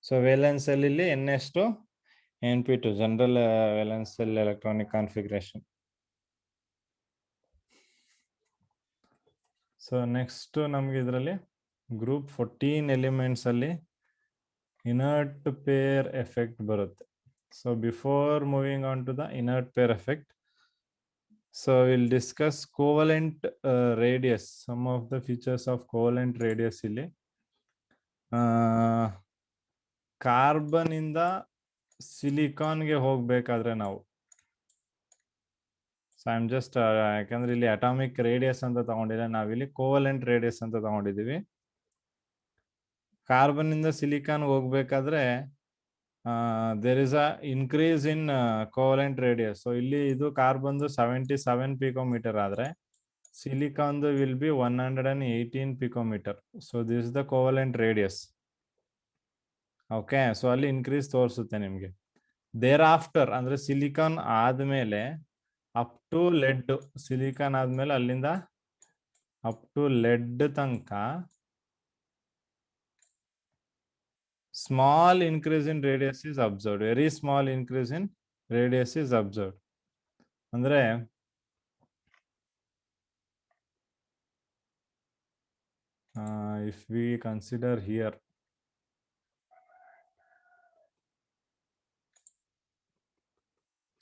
So valence shell NS2 NP2 general valence shell electronic configuration. So next ನಮ್ಗೆ ಇದರಲ್ಲಿ group 14 elements ಅಲ್ಲಿ inert pair effect ಬರುತ್ತೆ. So before moving on to the inert pair effect, so will discuss covalent radius, some of the features of covalent radius. ಇಲ್ಲಿ carbon ಇಂದ ಸಿಲಿಕಾನ್ಗೆ ಹೋಗ್ಬೇಕಾದ್ರೆ ನಾವು, so I am just ಯಾಕಂದ್ರೆ ಇಲ್ಲಿ atomic radius ಅಂತ ತಗೊಂಡಿಲ್ಲ, ನಾವಿಲ್ಲಿ ಕೋವಲೆಂಟ್ ರೇಡಿಯಸ್ ಅಂತ ತಗೊಂಡಿದೀವಿ. ಕಾರ್ಬನ್ ಇಂದ ಸಿಲಿಕಾನ್ ಹೋಗ್ಬೇಕಾದ್ರೆ there is a increase in covalent radius. So ಇಲ್ಲಿ ಇದು ಕಾರ್ಬನ್ದು 77 ಪಿಕೋಮೀಟರ್ ಆದ್ರೆ ಸಿಲಿಕಾನ್ದು will be 118 picometre. So this is the covalent radius. Okay, so ಅಲ್ಲಿ ಇನ್ಕ್ರೀಸ್ ತೋರಿಸುತ್ತೆ ನಿಮ್ಗೆ. ದೇರ್ ಆಫ್ಟರ್ ಅಂದ್ರೆ ಸಿಲಿಕಾನ್ ಆದ್ಮೇಲೆ ಅಪ್ ಟು ಲೆಡ್, ಸಿಲಿಕಾನ್ ಆದ್ಮೇಲೆ ಅಲ್ಲಿಂದ ಅಪ್ ಟು ಲೆಡ್ ತನಕ small increase in radius is observed. Very small increase in radius is observed. ಅಂದ್ರೆ if we consider here,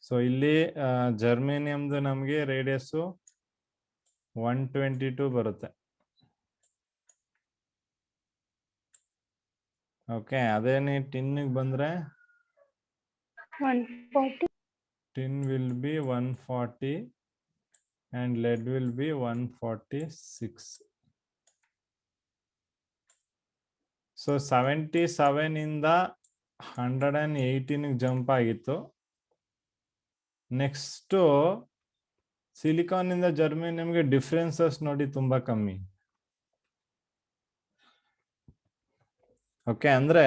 so ಇಲ್ಲಿ ಜರ್ಮೇನಿಯಮ್ದು ನಮಗೆ ರೇಡಿಯಸ್ಸು 122 ಬರುತ್ತೆ. ಓಕೆ, ಅದೇನೇ ಟಿನ್ಗೆ ಬಂದ್ರೆ 140. Tin will be 140 and lead will be 146. So 77 ಇಂದ 118 jump ಆಗಿತ್ತು. Next silicon ಇಂದ ಜರ್ಮೇನಿಯಂಗೆ differences ನೋಡಿ ತುಂಬಾ ಕಮ್ಮಿ. ಓಕೆ, ಅಂದ್ರೆ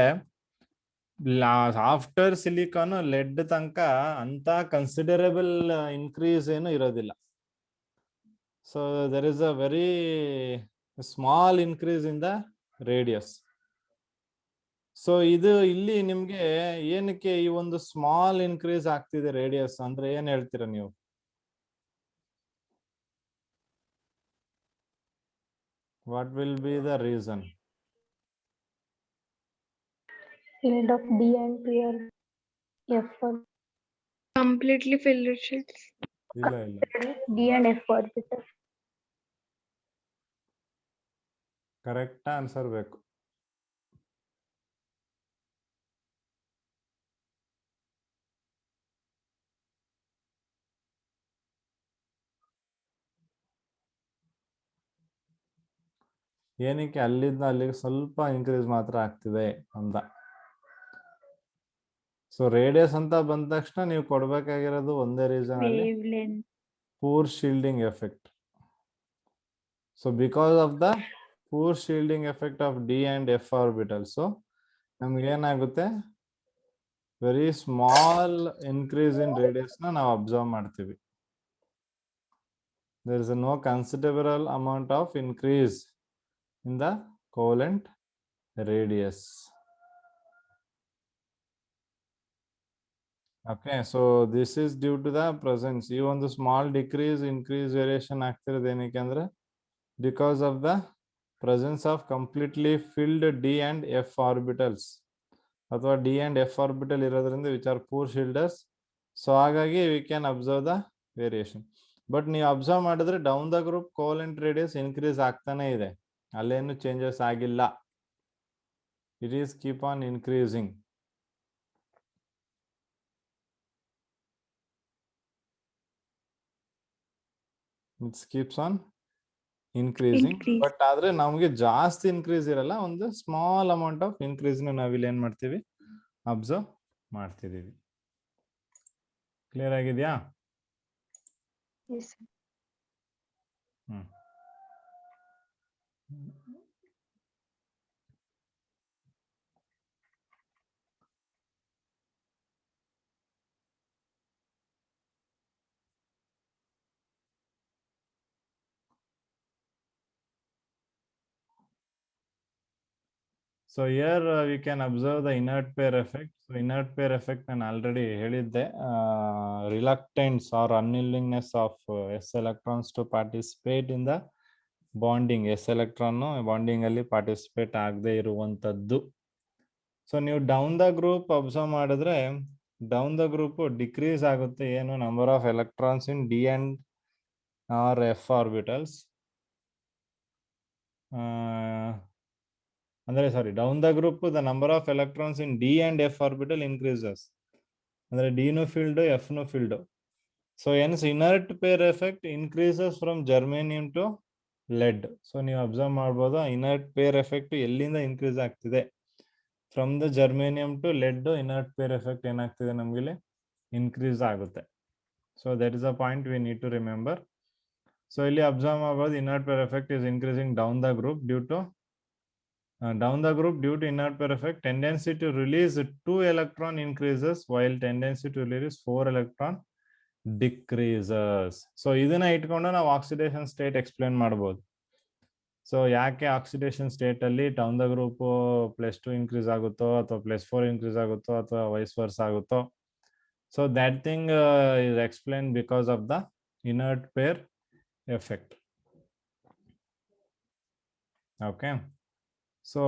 ಆಫ್ಟರ್ ಸಿಲಿಕಾನ್ ಲೆಡ್ ತನಕ ಅಂತ ಕನ್ಸಿಡರಬಲ್ ಇನ್ಕ್ರೀಸ್ ಏನು ಇರೋದಿಲ್ಲ. So there is a very small increase in the radius. ಸೊ ಇದು ಇಲ್ಲಿ ನಿಮ್ಗೆ ಏನಕ್ಕೆ ಈ ಒಂದು ಸ್ಮಾಲ್ ಇನ್ಕ್ರೀಸ್ ಆಗ್ತಿದೆ ರೇಡಿಯಸ್ ಅಂದ್ರೆ ಏನ್ ಹೇಳ್ತೀರಾ ನೀವು? What will be the reason? Field of D and P are F or Completely filled with sheets. ಇಲ್ಲ ಇಲ್ಲ D and F orbital. Correct answer ಬೇಕು. ಏನಕ್ಕೆ ಅಲ್ಲಿಂದ ಅಲ್ಲಿಗೆ ಸ್ವಲ್ಪ ಇನ್ಕ್ರೀಸ್ ಮಾತ್ರ ಆಗ್ತಿದೆ ಅಂತ. ಸೊ ರೇಡಿಯಸ್ ಅಂತ ಬಂದ ತಕ್ಷಣ ನೀವು ಕೊಡ್ಬೇಕಾಗಿರೋದು ಒಂದೇ ರೀಸನ್ ಅಲ್ಲಿ, Wavelength. Poor shielding effect. So because of the poor shielding effect of d and f orbitals ನಮ್ಗೆ ಏನಾಗುತ್ತೆ, very small increase in radius ನ ನಾವು ಅಬ್ಸರ್ವ್ ಮಾಡ್ತೀವಿ. There is no considerable amount of increase in the covalent radius. Okay, so this is due to the presence. ಈ ಒಂದು small decrease increase variation ಆಗ್ತಿರೋದು ಏನಕ್ಕೆ ಅಂದ್ರೆ because of the presence of completely filled d and f orbitals ಅಥವಾ d and f orbital ಇರೋದ್ರಿಂದ which are poor shielders. So ಹಾಗಾಗಿ we can observe the variation. But ನೀವು observe ಮಾಡಿದ್ರೆ down the group covalent radius increase ಆಗ್ತಾನೆ ಇದೆ, ಅಲ್ಲೇನು changes ಆಗಿಲ್ಲ. It is keep on increasing. It's keeps on increasing. Increase. But ಆದ್ರೆ ನಮ್ಗೆ ಜಾಸ್ತಿ ಇನ್ಕ್ರೀಸ್ ಇರಲ್ಲ, ಒಂದು ಸ್ಮಾಲ್ ಅಮೌಂಟ್ ಆಫ್ ಇನ್ಕ್ರೀಸ್ ನಾವಿಲ್ಲಿ ಏನ್ ಮಾಡ್ತೀವಿ, ಅಬ್ಸರ್ವ್ ಮಾಡ್ತಿದೀವಿ. ಕ್ಲಿಯರ್ ಆಗಿದ್ಯಾ? Yes, sir. Hmm. So here we can observe the inert pair effect. So inert pair effect ನಾನು ಆಲ್ರೆಡಿ ಹೇಳಿದ್ದೆ, reluctance or unwillingness of s electrons to participate in the bonding. s electron bonding ಅಲ್ಲಿ participate ಆಗದೆ ಇರುವಂತದ್ದು. So ನೀವು down the group observe ಮಾಡಿದ್ರೆ down the group decrease ಆಗುತ್ತೆ. ಏನು, number of electrons in d and or f orbitals. ಅಂದ್ರೆ sorry, down the group the number of electrons in d and f orbital increases. ಅಂದ್ರೆ ಡಿನು filled f ನು filled. So hence inert pair effect increases from germanium to lead. So ನೀವು observe ಮಾಡ್ಬೋದು inert pair effect ಎಲ್ಲಿಂದ increase ಆಗ್ತಿದೆ, from the germanium to lead inert pair effect ಏನಾಗ್ತಿದೆ ನಮ್ಗೆ increase ಆಗುತ್ತೆ. So that is a point we need to remember. So ಇಲ್ಲಿ observe ಮಾಡ್ಬೋದು inert pair effect is increasing down the group due to inert pair effect. Tendency to release 2 electron increases while tendency to release 4 electron decreases. So ಇದನ್ನ ಇಟ್ಕೊಂಡು ನಾವು oxidation state explain ಮಾಡ್ಬೋದು. So ಯಾಕೆ oxidation state ಅಲ್ಲಿ down the group +2 increase ಆಗುತ್ತೋ ಅಥವಾ +4 increase ಆಗುತ್ತೋ ಅಥವಾ ವೈಸ್ ವರ್ಸ್ ಆಗುತ್ತೋ. So that thing is explain because of the inert pair effect. Okay. So